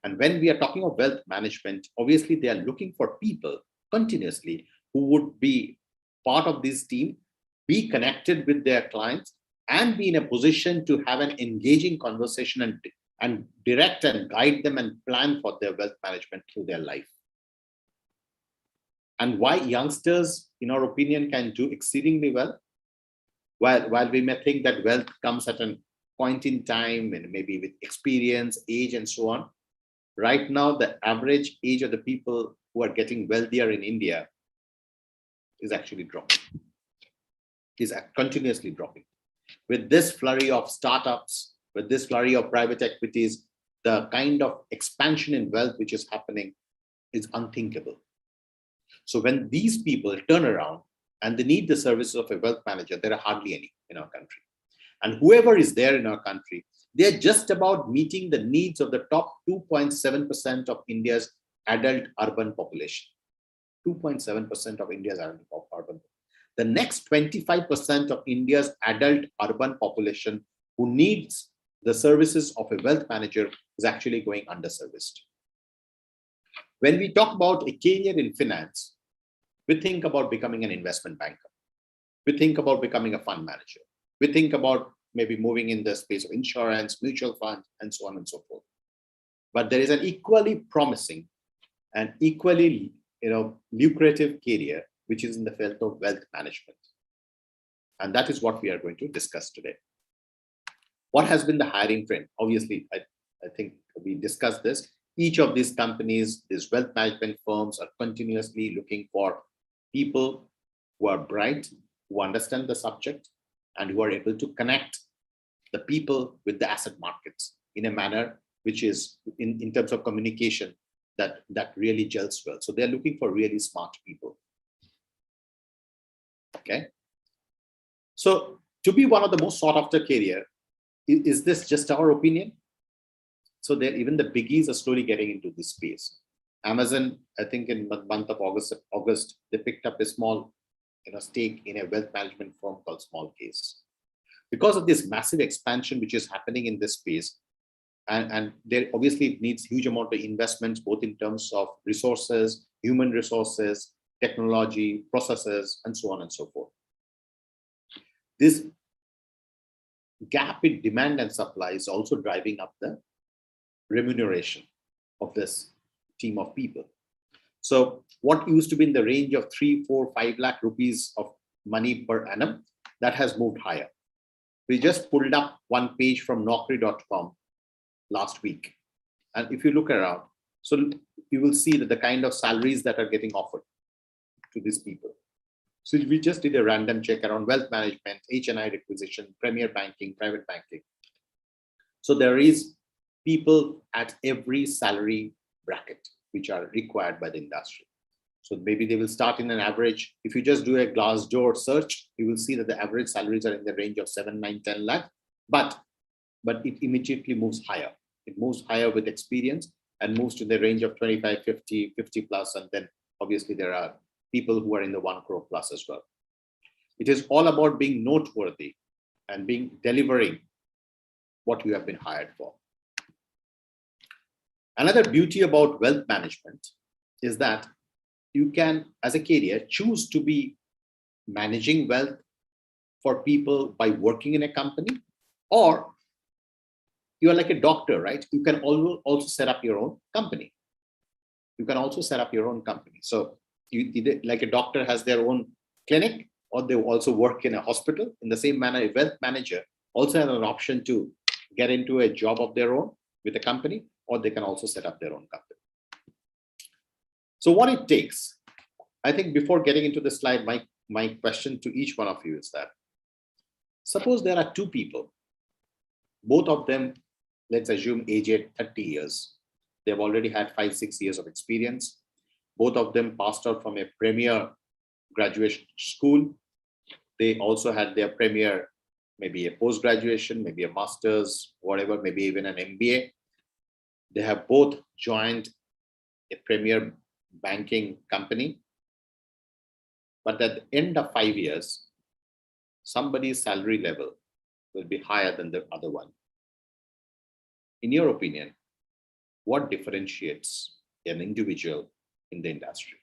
Speaker 3: And when we are talking of wealth management, obviously they are looking for people continuously who would be part of this team, be connected with their clients, and be in a position to have an engaging conversation and direct and guide them and plan for their wealth management through their life. And why youngsters, in our opinion, can do exceedingly well? While we may think that wealth comes at a point in time and maybe with experience, age, and so on, right now, the average age of the people who are getting wealthier in India is actually dropping, is continuously dropping. With this flurry of startups, with this flurry of private equities, the kind of expansion in wealth which is happening is unthinkable. So when these people turn around and they need the services of a wealth manager, there are hardly any in our country. And whoever is there in our country, they're just about meeting the needs of the top 2.7% of India's adult urban population. 2.7% of India's adult urban. The next 25% of India's adult urban population who needs the services of a wealth manager is actually going underserviced. When we talk about a career in finance, we think about becoming an investment banker. We think about becoming a fund manager. We think about maybe moving in the space of insurance, mutual funds, and so on and so forth. But there is an equally promising and equally lucrative career, which is in the field of wealth management. And that is what we are going to discuss today. What has been the hiring trend? Obviously, I think we discussed this. Each of these companies, these wealth management firms, are continuously looking for people who are bright, who understand the subject, and who are able to connect the people with the asset markets in a manner which is, in terms of communication, that really gels well. So they're looking for really smart people. Okay. So to be one of the most sought after career, is this just our opinion? So even the biggies are slowly getting into this space. Amazon, I think in the month of August, they picked up a small stake in a wealth management firm called Small Case. Because of this massive expansion which is happening in this space, and there obviously needs huge amount of investments, both in terms of resources, human resources, technology, processes, and so on and so forth. This gap in demand and supply is also driving up the remuneration of this team of people. So what used to be in the range of 3, 4, 5 lakh rupees of money per annum, that has moved higher. We just pulled up one page from Naukri.com last week. And if you look around, so you will see that the kind of salaries that are getting offered to these people. So we just did a random check around wealth management, HNI requisition, premier banking, private banking. So there is people at every salary bracket which are required by the industry. So maybe they will start in an average. If you just do a Glassdoor search, you will see that the average salaries are in the range of 7, 9, 10 lakh, but it immediately moves higher. It moves higher with experience. and moves to the range of 25, 50, 50 plus. And then obviously there are people who are in the 1 crore plus as well. It is all about being noteworthy and delivering what you have been hired for. Another beauty about wealth management is that you can, as a career, choose to be managing wealth for people by working in a company, or you are like a doctor, right? You can also set up your own company. You can also set up your own company. So you either, like a doctor has their own clinic, or they also work in a hospital. In the same manner, a wealth manager also has an option to get into a job of their own with a company, or they can also set up their own company. So what it takes, I think before getting into the slide, my question to each one of you is that, suppose there are two people, both of them, let's assume aged 30 years. They've already had 5-6 years of experience. Both of them passed out from a premier graduation school. They also had their premier, maybe a post-graduation, maybe a master's, whatever, maybe even an MBA. They have both joined a premier banking company. But at the end of 5 years, somebody's salary level will be higher than the other one. In your opinion, what differentiates an individual in the industry?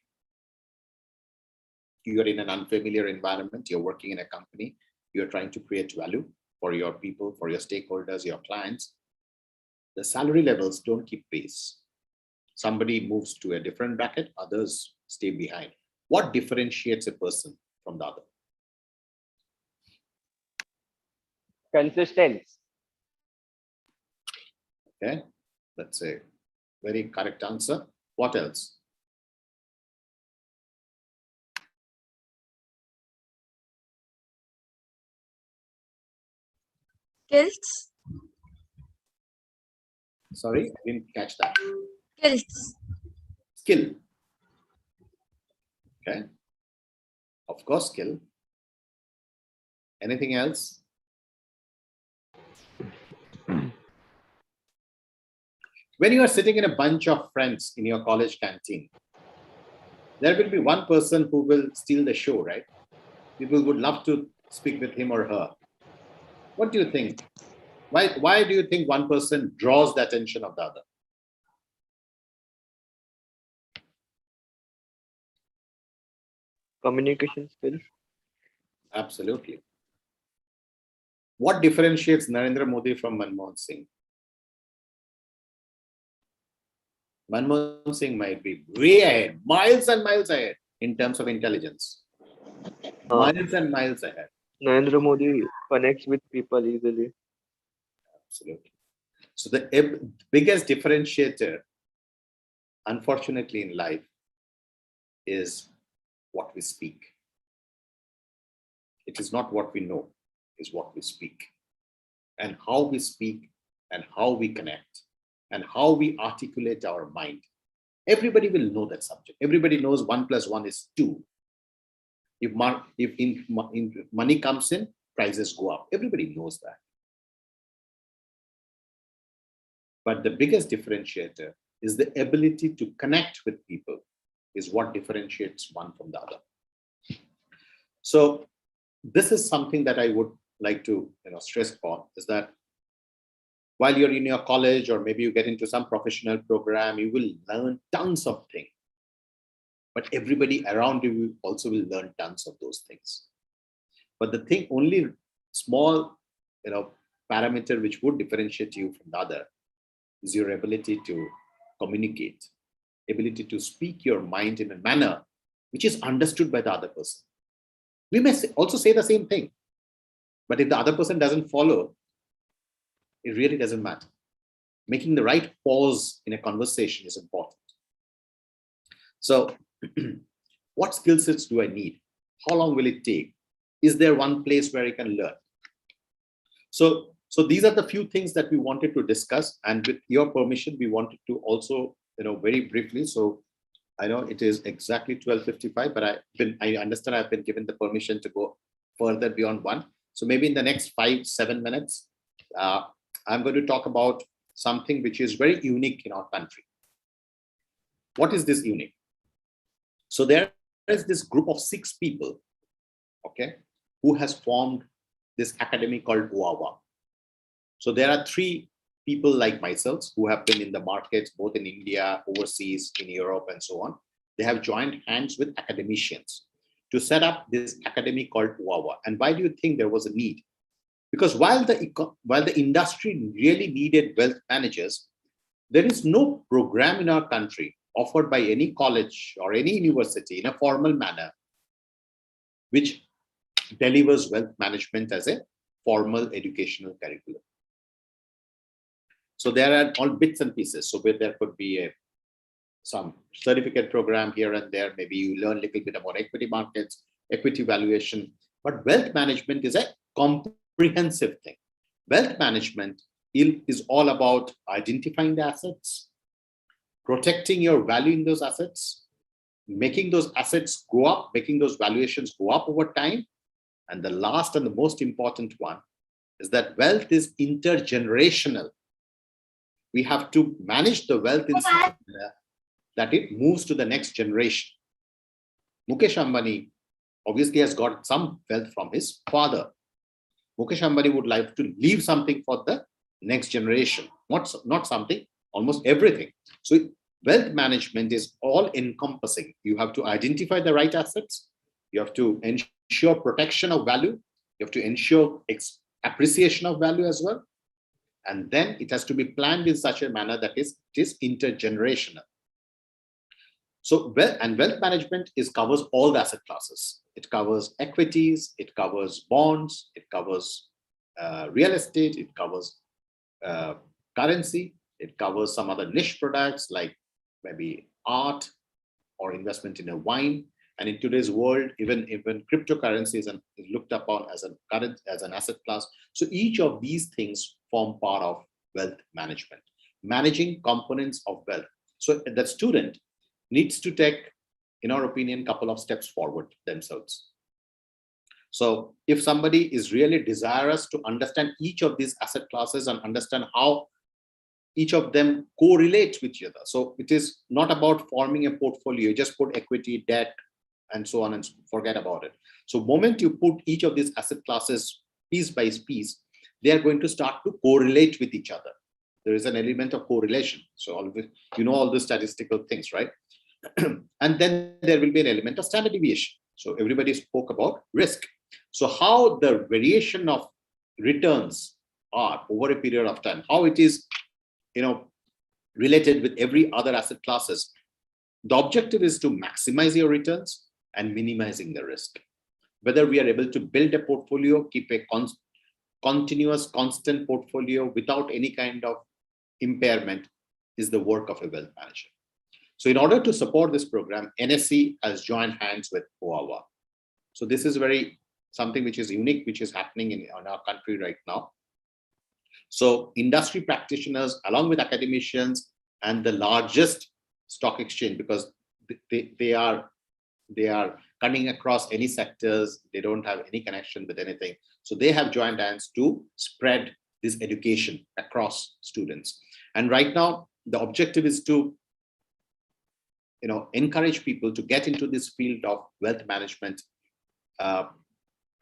Speaker 3: You're in an unfamiliar environment, you're working in a company, you're trying to create value for your people, for your stakeholders, your clients. The salary levels don't keep pace. Somebody moves to a different bracket, others stay behind. What differentiates a person from the other?
Speaker 5: Consistency.
Speaker 3: Okay, that's a very correct answer. What else?
Speaker 1: Skills.
Speaker 3: Sorry, I didn't catch that.
Speaker 1: Skills.
Speaker 3: Skill. Okay. Of course, skill. Anything else? When you are sitting in a bunch of friends in your college canteen, there will be one person who will steal the show, right? People would love to speak with him or her. What do you think? Why do you think one person draws the attention of the other?
Speaker 9: Communication skills.
Speaker 3: Absolutely. What differentiates Narendra Modi from Manmohan Singh? Manmohan Singh might be way ahead, miles and miles ahead in terms of intelligence. Miles and miles ahead.
Speaker 9: Narendra Modi connects with people easily.
Speaker 3: Absolutely. So the biggest differentiator, unfortunately, in life is what we speak. It is not what we know, it's what we speak. And how we speak and how we connect and how we articulate our mind. Everybody will know that subject. Everybody knows 1 + 1 is 2. If money comes in, prices go up. Everybody knows that. But the biggest differentiator is the ability to connect with people is what differentiates one from the other. So this is something that I would like to stress upon, is that while you're in your college or maybe you get into some professional program, you will learn tons of things. But everybody around you also will learn tons of those things. But the thing, only small parameter which would differentiate you from the other is your ability to communicate, ability to speak your mind in a manner which is understood by the other person. We may also say the same thing, but if the other person doesn't follow, it really doesn't matter. Making the right pause in a conversation is important. So what skill sets do I need? How long will it take? Is there one place where I can learn? So these are the few things that we wanted to discuss, and with your permission, we wanted to also, very briefly. So I know it is exactly 12:55, but I understand I've been given the permission to go further beyond 1. So maybe in the next 5-7 minutes, I'm going to talk about something which is very unique in our country. what is this unique? So there is this group of 6 people, okay, who has formed this academy called OAWA. So there are 3 people like myself who have been in the markets, both in India, overseas, in Europe, and so on. They have joined hands with academicians to set up this academy called OAWA. And why do you think there was a need? Because while the industry really needed wealth managers, there is no program in our country offered by any college or any university in a formal manner which delivers wealth management as a formal educational curriculum. So there are all bits and pieces. So where there could be some certificate program here and there, maybe you learn a little bit about equity markets, equity valuation, but wealth management is a comprehensive thing. Wealth management is all about identifying the assets, protecting your value in those assets, making those assets go up, making those valuations go up over time. And the last and the most important one is that wealth is intergenerational. We have to manage the wealth in such a manner that it moves to the next generation. Mukesh Ambani obviously has got some wealth from his father. Mukesh Ambani would like to leave something for the next generation, not something, almost everything. So wealth management is all encompassing. You have to identify the right assets. You have to ensure protection of value. You have to ensure appreciation of value as well. And then it has to be planned in such a manner that it is intergenerational. So wealth management covers all the asset classes. It covers equities, it covers bonds, it covers real estate, it covers currency, it covers some other niche products like maybe art or investment in a wine. And in today's world, even cryptocurrency is looked upon as an asset class. So each of these things form part of wealth management, managing components of wealth. So the student needs to take, in our opinion, a couple of steps forward themselves. So if somebody is really desirous to understand each of these asset classes and understand how each of them correlates with each other. So it is not about forming a portfolio, you just put equity, debt, and so on and forget about it. So moment you put each of these asset classes piece by piece, they are going to start to correlate with each other. There is an element of correlation. So all of it, all the statistical things, right? And then there will be an element of standard deviation. So everybody spoke about risk. So how the variation of returns are over a period of time, how it is, related with every other asset classes. The objective is to maximize your returns and minimizing the risk. Whether we are able to build a portfolio, keep a continuous, constant portfolio without any kind of impairment is the work of a wealth manager. So in order to support this program, NSE has joined hands with OAWA. So this is something which is unique, which is happening in our country right now. So industry practitioners, along with academicians and the largest stock exchange, because they are cutting across any sectors, they don't have any connection with anything. So they have joined hands to spread this education across students. And right now, the objective is to encourage people to get into this field of wealth management,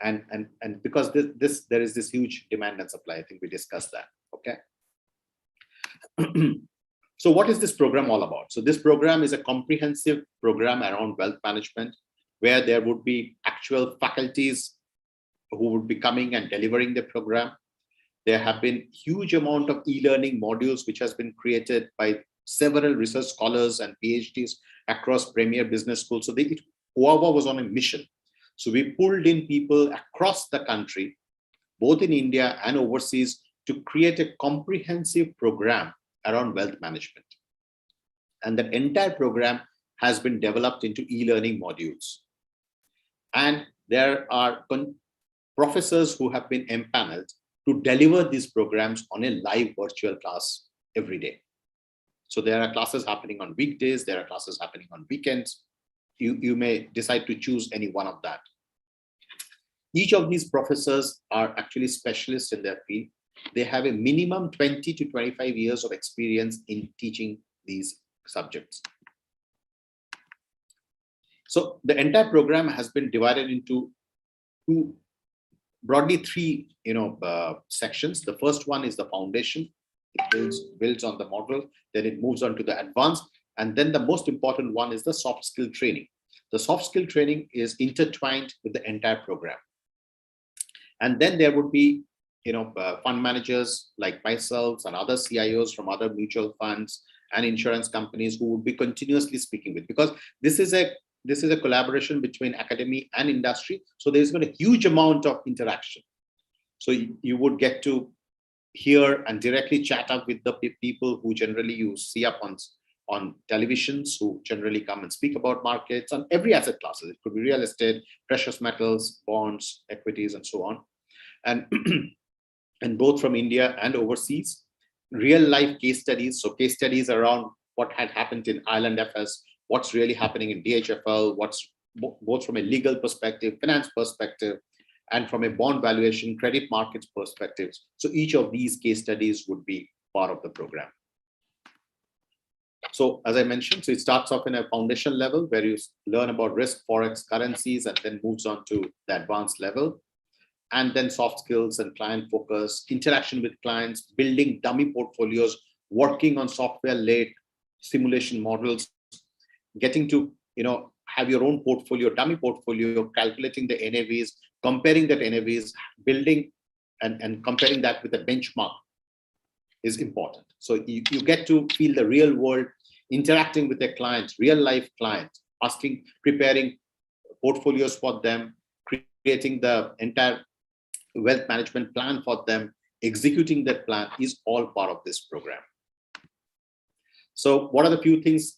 Speaker 3: and because there is this huge demand and supply. I think we discussed that. Okay. So what is this program all about? So this program is a comprehensive program around wealth management, where there would be actual faculties who would be coming and delivering the program. There have been huge amount of e-learning modules which has been created by several research scholars and PhDs across premier business schools. So OAWA was on a mission. So we pulled in people across the country, both in India and overseas, to create a comprehensive program around wealth management. And the entire program has been developed into e-learning modules. And there are professors who have been empaneled to deliver these programs on a live virtual class every day. So there are classes happening on weekdays, there are classes happening on weekends. You may decide to choose any one of that. Each of these professors are actually specialists in their field. They have a minimum 20 to 25 years of experience in teaching these subjects. So the entire program has been divided into broadly three sections. The first one is the foundation. It builds on the model, then it moves on to the advanced, and then the most important one is the soft skill training. The soft skill training is intertwined with the entire program. And then there would be fund managers like myself and other CIOs from other mutual funds and insurance companies who would be continuously speaking with, because this is a collaboration between academy and industry. So there's been a huge amount of interaction. So you would get to hear and directly chat up with the people who generally you see up on televisions, who generally come and speak about markets on every asset classes. It could be real estate, precious metals, bonds, equities, and so on. And and both from India and overseas, real life case studies. So case studies around what had happened in Ireland FS, what's really happening in DHFL, what's both from a legal perspective, finance perspective, and from a bond valuation, credit markets perspectives. So each of these case studies would be part of the program. So as I mentioned, so it starts off in a foundation level where you learn about risk, forex, currencies, and then moves on to the advanced level. And then soft skills and client focus, interaction with clients, building dummy portfolios, working on software-led simulation models, getting to have your own portfolio, dummy portfolio, calculating the NAVs, comparing that NAVs, building and comparing that with a benchmark is important. So you get to feel the real world, interacting with a client, real life client, preparing portfolios for them, creating the entire wealth management plan for them, executing that plan is all part of this program. So what are the few things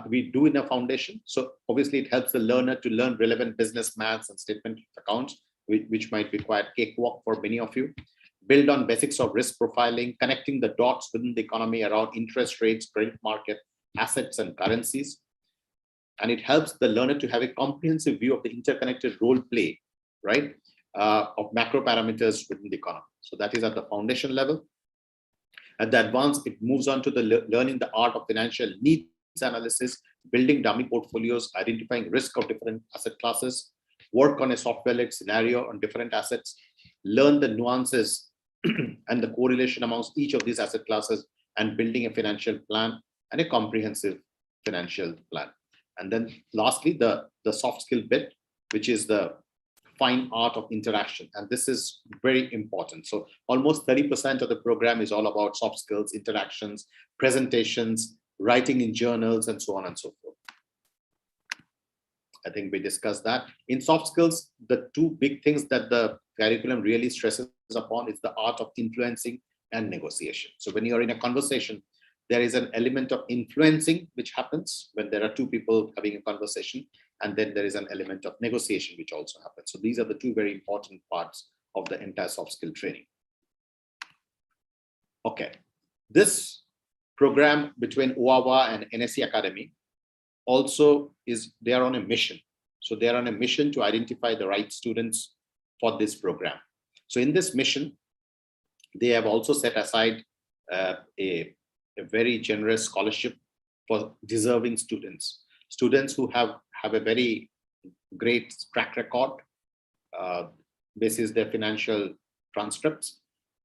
Speaker 3: we do in a foundation? So obviously it helps the learner to learn relevant business maths and statement accounts, which might require cakewalk for many of you. Build on basics of risk profiling, connecting the dots within the economy around interest rates, credit market, assets, and currencies. And it helps the learner to have a comprehensive view of the interconnected role play, right, of macro parameters within the economy. So that is at the foundation level. At the advanced, it moves on to the learning the art of financial needs analysis, building dummy portfolios, identifying risk of different asset classes, work on a software-led scenario on different assets, learn the nuances and the correlation amongst each of these asset classes, and building a financial plan and a comprehensive financial plan. And then lastly, the soft skill bit, which is the fine art of interaction. And this is very important. So almost 30% of the program is all about soft skills, interactions, presentations, writing in journals, and so on and so forth. I think we discussed that. In soft skills, the two big things that the curriculum really stresses upon is the art of influencing and negotiation. So when you're in a conversation, there is an element of influencing which happens when there are two people having a conversation, and then there is an element of negotiation which also happens. So these are the two very important parts of the entire soft skill training. Okay, this program between OAWA and NSE Academy also they are on a mission. So they are on a mission to identify the right students for this program. So in this mission, they have also set aside a very generous scholarship for deserving students who have a very great track record. This is their financial transcripts,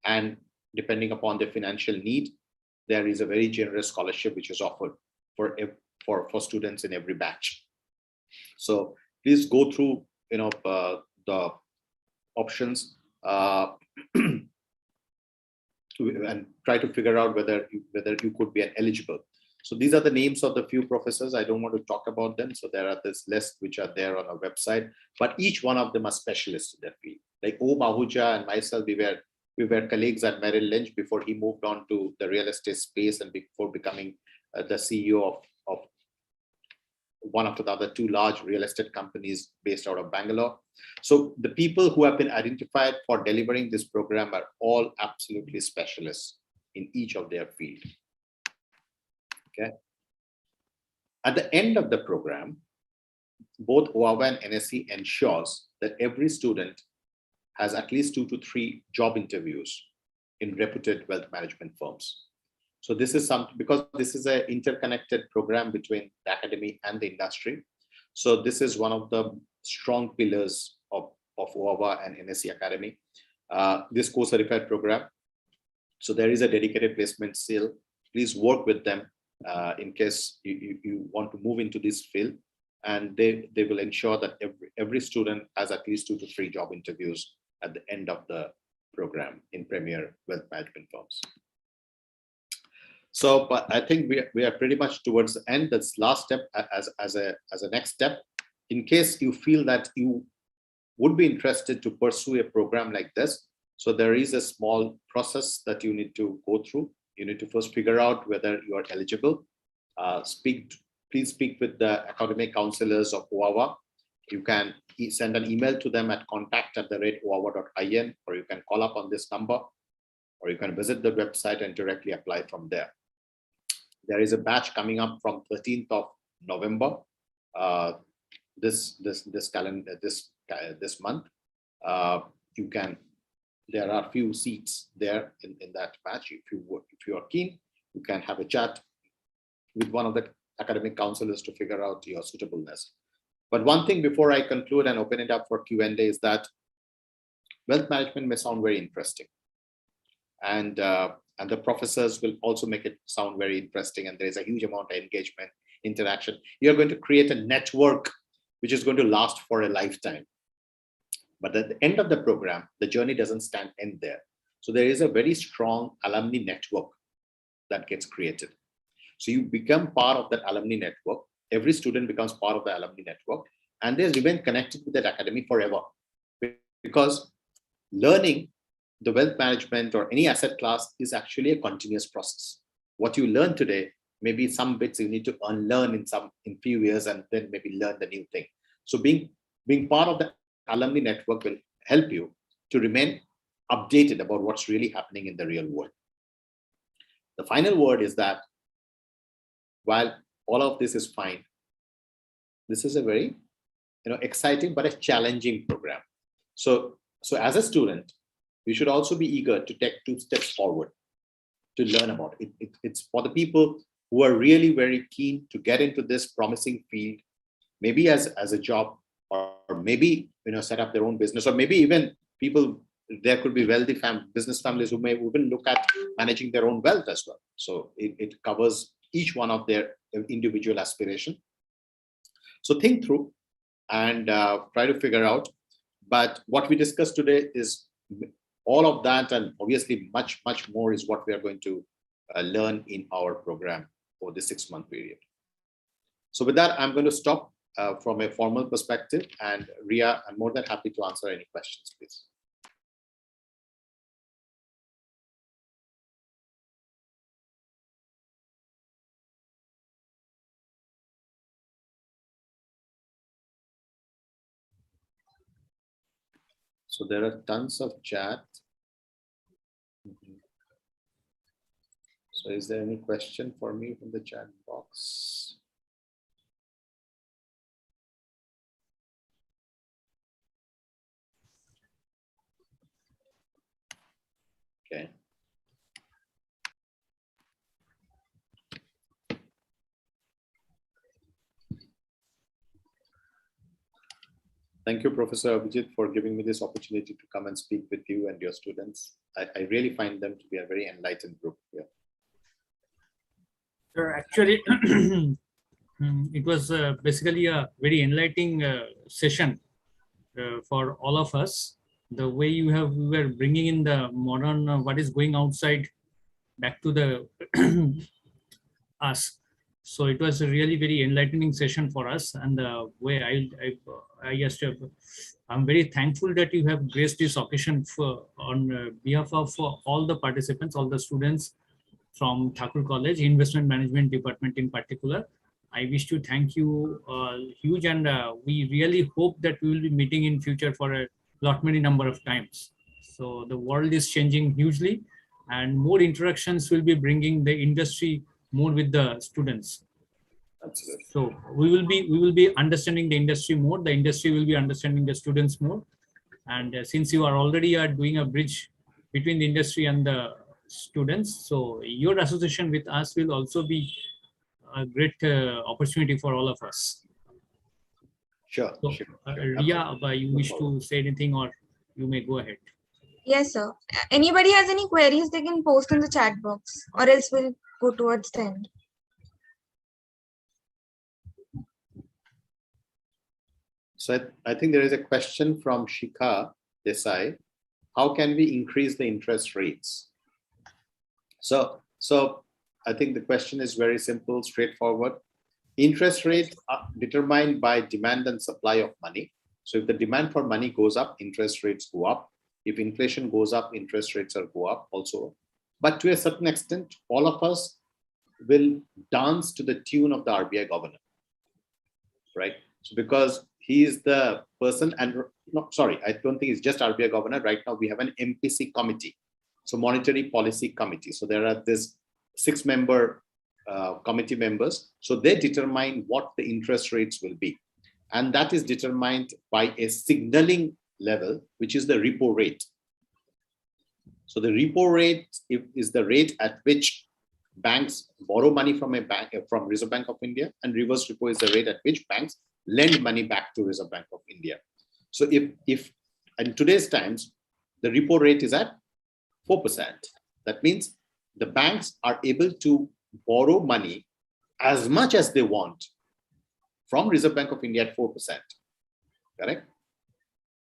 Speaker 3: and depending upon their financial need, there is a very generous scholarship which is offered for students in every batch. So please go through the options and try to figure out whether you could be eligible. So these are the names of the few professors. I don't want to talk about them. So there are this list which are there on our website, but each one of them are specialists in their field. Like O. Mahuja and myself, we were colleagues at Merrill Lynch before he moved on to the real estate space and before becoming the CEO of one after the other two large real estate companies based out of Bangalore. So the people who have been identified for delivering this program are all absolutely specialists in each of their field. Okay. At the end of the program, both OAWA and NSE ensures that every student has at least 2 to 3 job interviews in reputed wealth management firms. So this is something, because this is an interconnected program between the academy and the industry. So this is one of the strong pillars of OAVA and NSE Academy. This course certified program. So there is a dedicated placement cell. Please work with them in case you want to move into this field, and they will ensure that every student has at least 2 to 3 job interviews at the end of the program in premier wealth management firms. So, but I think we are pretty much towards the end. That's last step as a next step. In case you feel that you would be interested to pursue a program like this, so there is a small process that you need to go through. You need to first figure out whether you are eligible. Please speak with the academic counselors of OAVA. You can send an email to them at contact@oava.in, or you can call up on this number, or you can visit the website and directly apply from there. There is a batch coming up from 13th of November. This month. There are few seats there in that batch. If you are keen, you can have a chat with one of the academic counselors to figure out your suitableness. But one thing before I conclude and open it up for Q&A is that wealth management may sound very interesting, and the professors will also make it sound very interesting, and there is a huge amount of engagement, interaction. You're going to create a network which is going to last for a lifetime. But at the end of the program, the journey doesn't end there. So there is a very strong alumni network that gets created. So you become part of that alumni network. Every student becomes part of the alumni network, and they remain connected with that academy forever. Because learning the wealth management or any asset class is actually a continuous process. What you learn today, maybe some bits you need to unlearn in few years, and then maybe learn the new thing. So being part of the alumni network will help you to remain updated about what's really happening in the real world. The final word is that while all of this is fine, this is a very exciting but a challenging program. So as a student, you should also be eager to take 2 steps forward to learn about it. It's for the people who are really very keen to get into this promising field, maybe as a job, or maybe set up their own business, or maybe even people, there could be wealthy business families who may even look at managing their own wealth as well. So it covers each one of their individual aspiration. So think through and try to figure out. But what we discussed today is all of that, and obviously much more is what we are going to learn in our program for the 6-month period. So with that, I'm going to stop from a formal perspective, and Ria, I'm more than happy to answer any questions, please. So there are tons of chat. So is there any question for me from the chat box? Okay. Thank you, Professor Abhijit, for giving me this opportunity to come and speak with you and your students. I really find them to be a very enlightened group here.
Speaker 2: Sir, actually, it was basically a very enlightening session for all of us. The way we were bringing in the modern, what is going outside back to the us. So it was a really very enlightening session for us. And the way I'm very thankful that you have graced this occasion on behalf of all the participants, all the students from Thakur College, Investment Management Department in particular. I wish to thank you huge, and we really hope that we will be meeting in future for a many number of times. So the world is changing hugely, and more interactions will be bringing the industry more with the students.
Speaker 3: Absolutely.
Speaker 2: So we will be understanding the industry more. The industry will be understanding the students more. And since you are already doing a bridge between the industry and the students, so your association with us will also be a great opportunity for all of us.
Speaker 3: Sure.
Speaker 2: So,
Speaker 3: Sure.
Speaker 2: Ria, you wish to say anything, or you may go ahead.
Speaker 1: Yes, sir. Anybody has any queries, they can post in the chat box, or else we'll go towards the end.
Speaker 3: So I think there is a question from Shikha Desai. How can we increase the interest rates? So I think the question is very simple, straightforward. Interest rates are determined by demand and supply of money. So if the demand for money goes up, interest rates go up. If inflation goes up, interest rates will go up also. But to a certain extent, all of us will dance to the tune of the RBI governor, right? So because he is the person, and no, sorry, I don't think it's just RBI governor. Right now we have an MPC committee, so Monetary Policy Committee. So there are this 6-member committee members. So they determine what the interest rates will be. And that is determined by a signaling level, which is the repo rate. So the repo rate is the rate at which banks borrow money from a bank, from Reserve Bank of India, and reverse repo is the rate at which banks lend money back to Reserve Bank of India. So if in today's times, the repo rate is at 4%. That means the banks are able to borrow money as much as they want from Reserve Bank of India at 4%. Correct?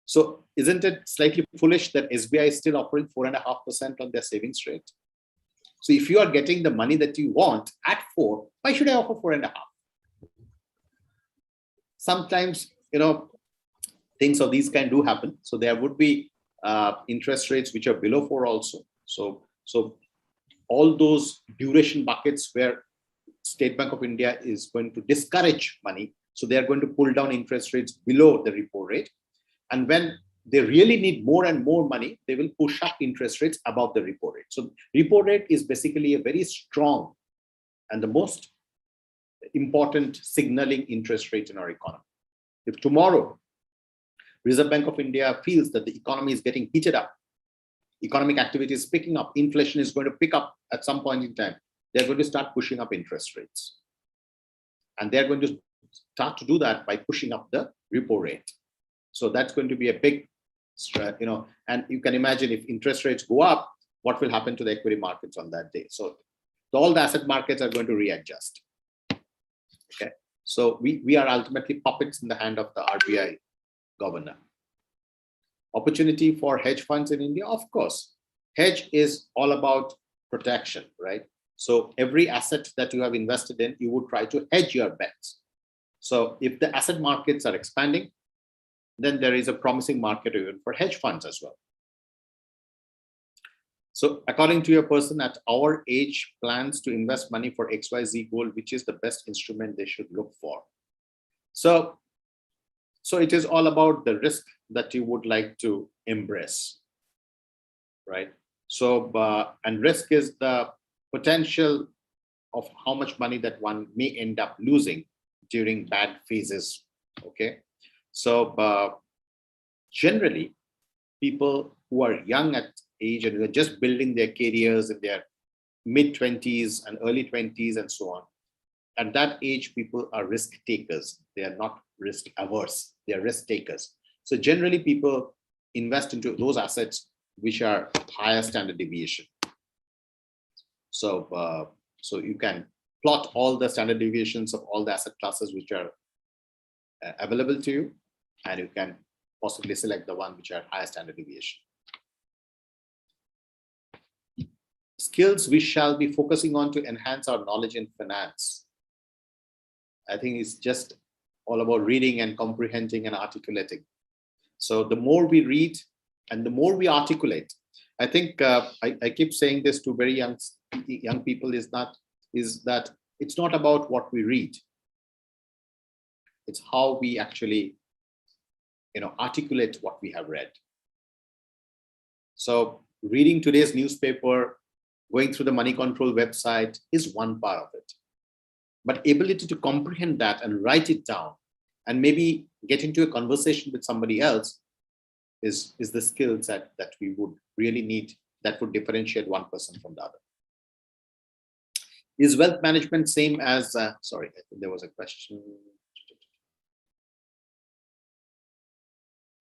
Speaker 3: So isn't it slightly foolish that SBI is still offering 4.5% on their savings rate? So if you are getting the money that you want at 4, why should I offer 4.5? Sometimes, things of these kind do happen. So there would be interest rates which are below 4 also. So all those duration buckets where State Bank of India is going to discourage money, so they are going to pull down interest rates below the repo rate. And when they really need more and more money, they will push up interest rates above the repo rate. So repo rate is basically a very strong and the most important signaling interest rate in our economy. If tomorrow Reserve Bank of India feels that the economy is getting heated up, economic activity is picking up, inflation is going to pick up at some point in time, they're going to start pushing up interest rates. And they're going to start to do that by pushing up the repo rate. So that's going to be a big, and you can imagine if interest rates go up, what will happen to the equity markets on that day. So all the asset markets are going to readjust. Okay. So we are ultimately puppets in the hand of the RBI governor. Opportunity for hedge funds in India, of course. Hedge is all about protection, right? So every asset that you have invested in, you would try to hedge your bets. So if the asset markets are expanding, then there is a promising market even for hedge funds as well. So according to your person at our age plans to invest money for XYZ goal, which is the best instrument they should look for? So it is all about the risk that you would like to embrace, right? So, and risk is the potential of how much money that one may end up losing during bad phases, okay? So generally, people who are young at age and who are just building their careers in their mid-20s and early 20s and so on, at that age, people are risk takers. They are not risk averse. They are risk takers. So generally, people invest into those assets which are higher standard deviation. So you can plot all the standard deviations of all the asset classes which are available to you, and you can possibly select the one which are higher standard deviation. Skills we shall be focusing on to enhance our knowledge in finance. I think it's just all about reading and comprehending and articulating. So the more we read and the more we articulate, I think I keep saying this to very young people is that it's not about what we read. It's how we actually, articulate what we have read. So reading today's newspaper, going through the money control website is one part of it. But ability to comprehend that and write it down and maybe get into a conversation with somebody else is the skill set that we would really need, that would differentiate one person from the other. Is wealth management same as, sorry, I think there was a question.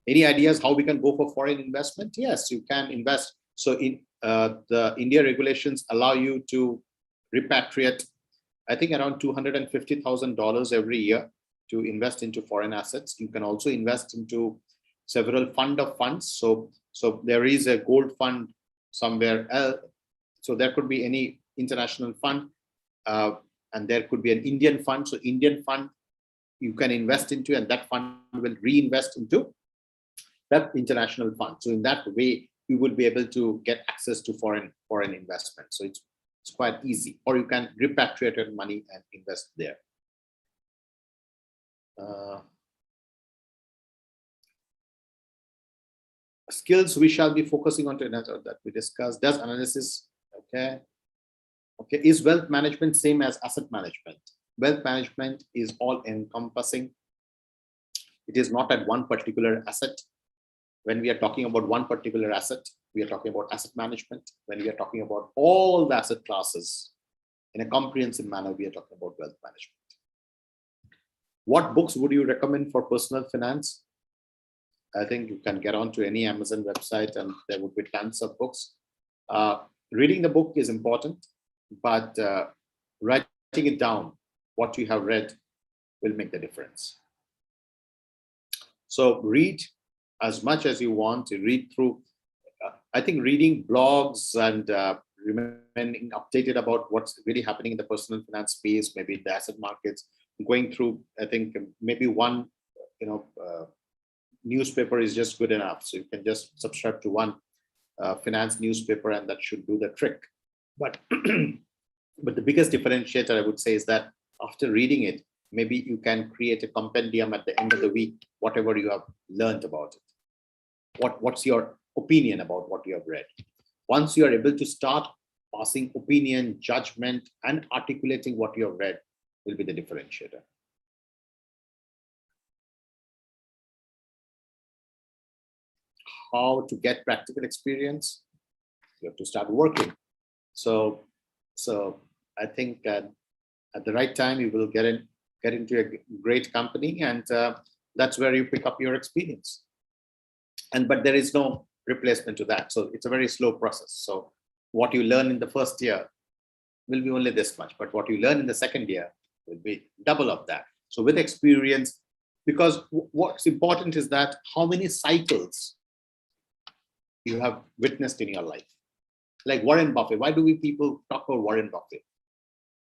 Speaker 3: Any ideas how we can go for foreign investment? Yes, you can invest. So in the India regulations allow you to repatriate, I think around $250,000 every year to invest into foreign assets. You can also invest into several fund of funds. So there is a gold fund somewhere else. So there could be any international fund, and there could be an Indian fund. So Indian fund you can invest into, and that fund will reinvest into that international fund. So in that way, you will be able to get access to foreign investment. So it's quite easy. Or you can repatriate your money and invest there. Skills we shall be focusing on that we discussed. Does analysis, okay. Is wealth management same as asset management? Wealth management is all encompassing. It is not at one particular asset. When we are talking about one particular asset, we are talking about asset management. When we are talking about all the asset classes in a comprehensive manner, we are talking about wealth management. What books would you recommend for personal finance? I think you can get onto any Amazon website and there would be tons of books. Reading the book is important, but writing it down, what you have read will make the difference. So read as much as you want to read through. I think reading blogs and remaining updated about what's really happening in the personal finance space, maybe the asset markets, going through, I think maybe one, newspaper is just good enough. So you can just subscribe to one finance newspaper and that should do the trick. But but the biggest differentiator I would say is that after reading it, maybe you can create a compendium at the end of the week, whatever you have learned about it. What's your opinion about what you have read? Once you are able to start passing opinion, judgment, and articulating what you have read will be the differentiator. How to get practical experience? You have to start working. So I think at the right time you will get into a great company, and that's where you pick up your experience. But there is no replacement to that. So it's a very slow process. So what you learn in the first year will be only this much, but what you learn in the second year will be double of that. So with experience, because what's important is that how many cycles you have witnessed in your life. Like Warren Buffett. Why do we people talk about Warren Buffett?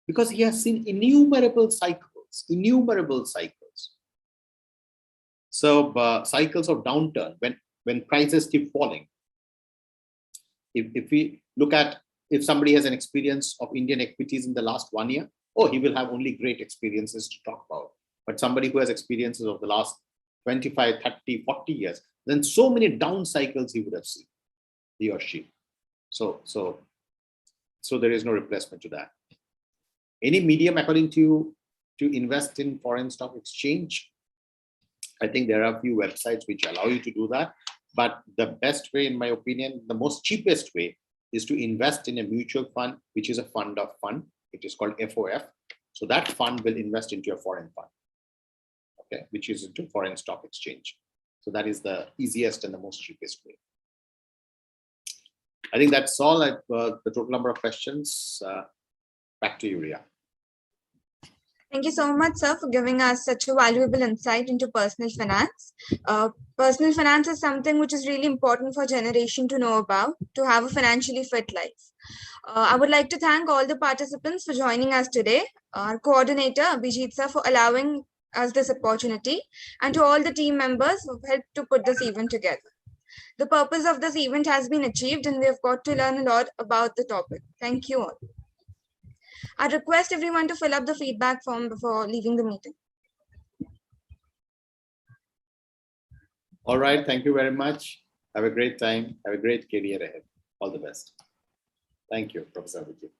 Speaker 3: Because he has seen innumerable cycles. So cycles of downturn, when prices keep falling. If we look at, if somebody has an experience of Indian equities in the last 1 year, oh, he will have only great experiences to talk about. But somebody who has experiences of the last 25, 30, 40 years, then so many down cycles he would have seen, he or she. So there is no replacement to that. Any medium, according to you, to invest in foreign stock exchange? I think there are a few websites which allow you to do that. But the best way, in my opinion, the most cheapest way is to invest in a mutual fund, which is a fund of fund. It is called FOF. So that fund will invest into a foreign fund, okay, which is into foreign stock exchange. So that is the easiest and the most cheapest way. I think that's all. The total number of questions. Back to you, Ria.
Speaker 1: Thank you so much, sir, for giving us such a valuable insight into personal finance. Personal finance is something which is really important for generation to know about, to have a financially fit life. I would like to thank all the participants for joining us today, our coordinator, Abhijit sir, for allowing us this opportunity, and to all the team members who helped to put this event together. The purpose of this event has been achieved, and we have got to learn a lot about the topic. Thank you all. I request everyone to fill up the feedback form before leaving the meeting.
Speaker 3: All right. Thank you very much. Have a great time. Have a great career ahead. All the best. Thank you, Professor Abhijit.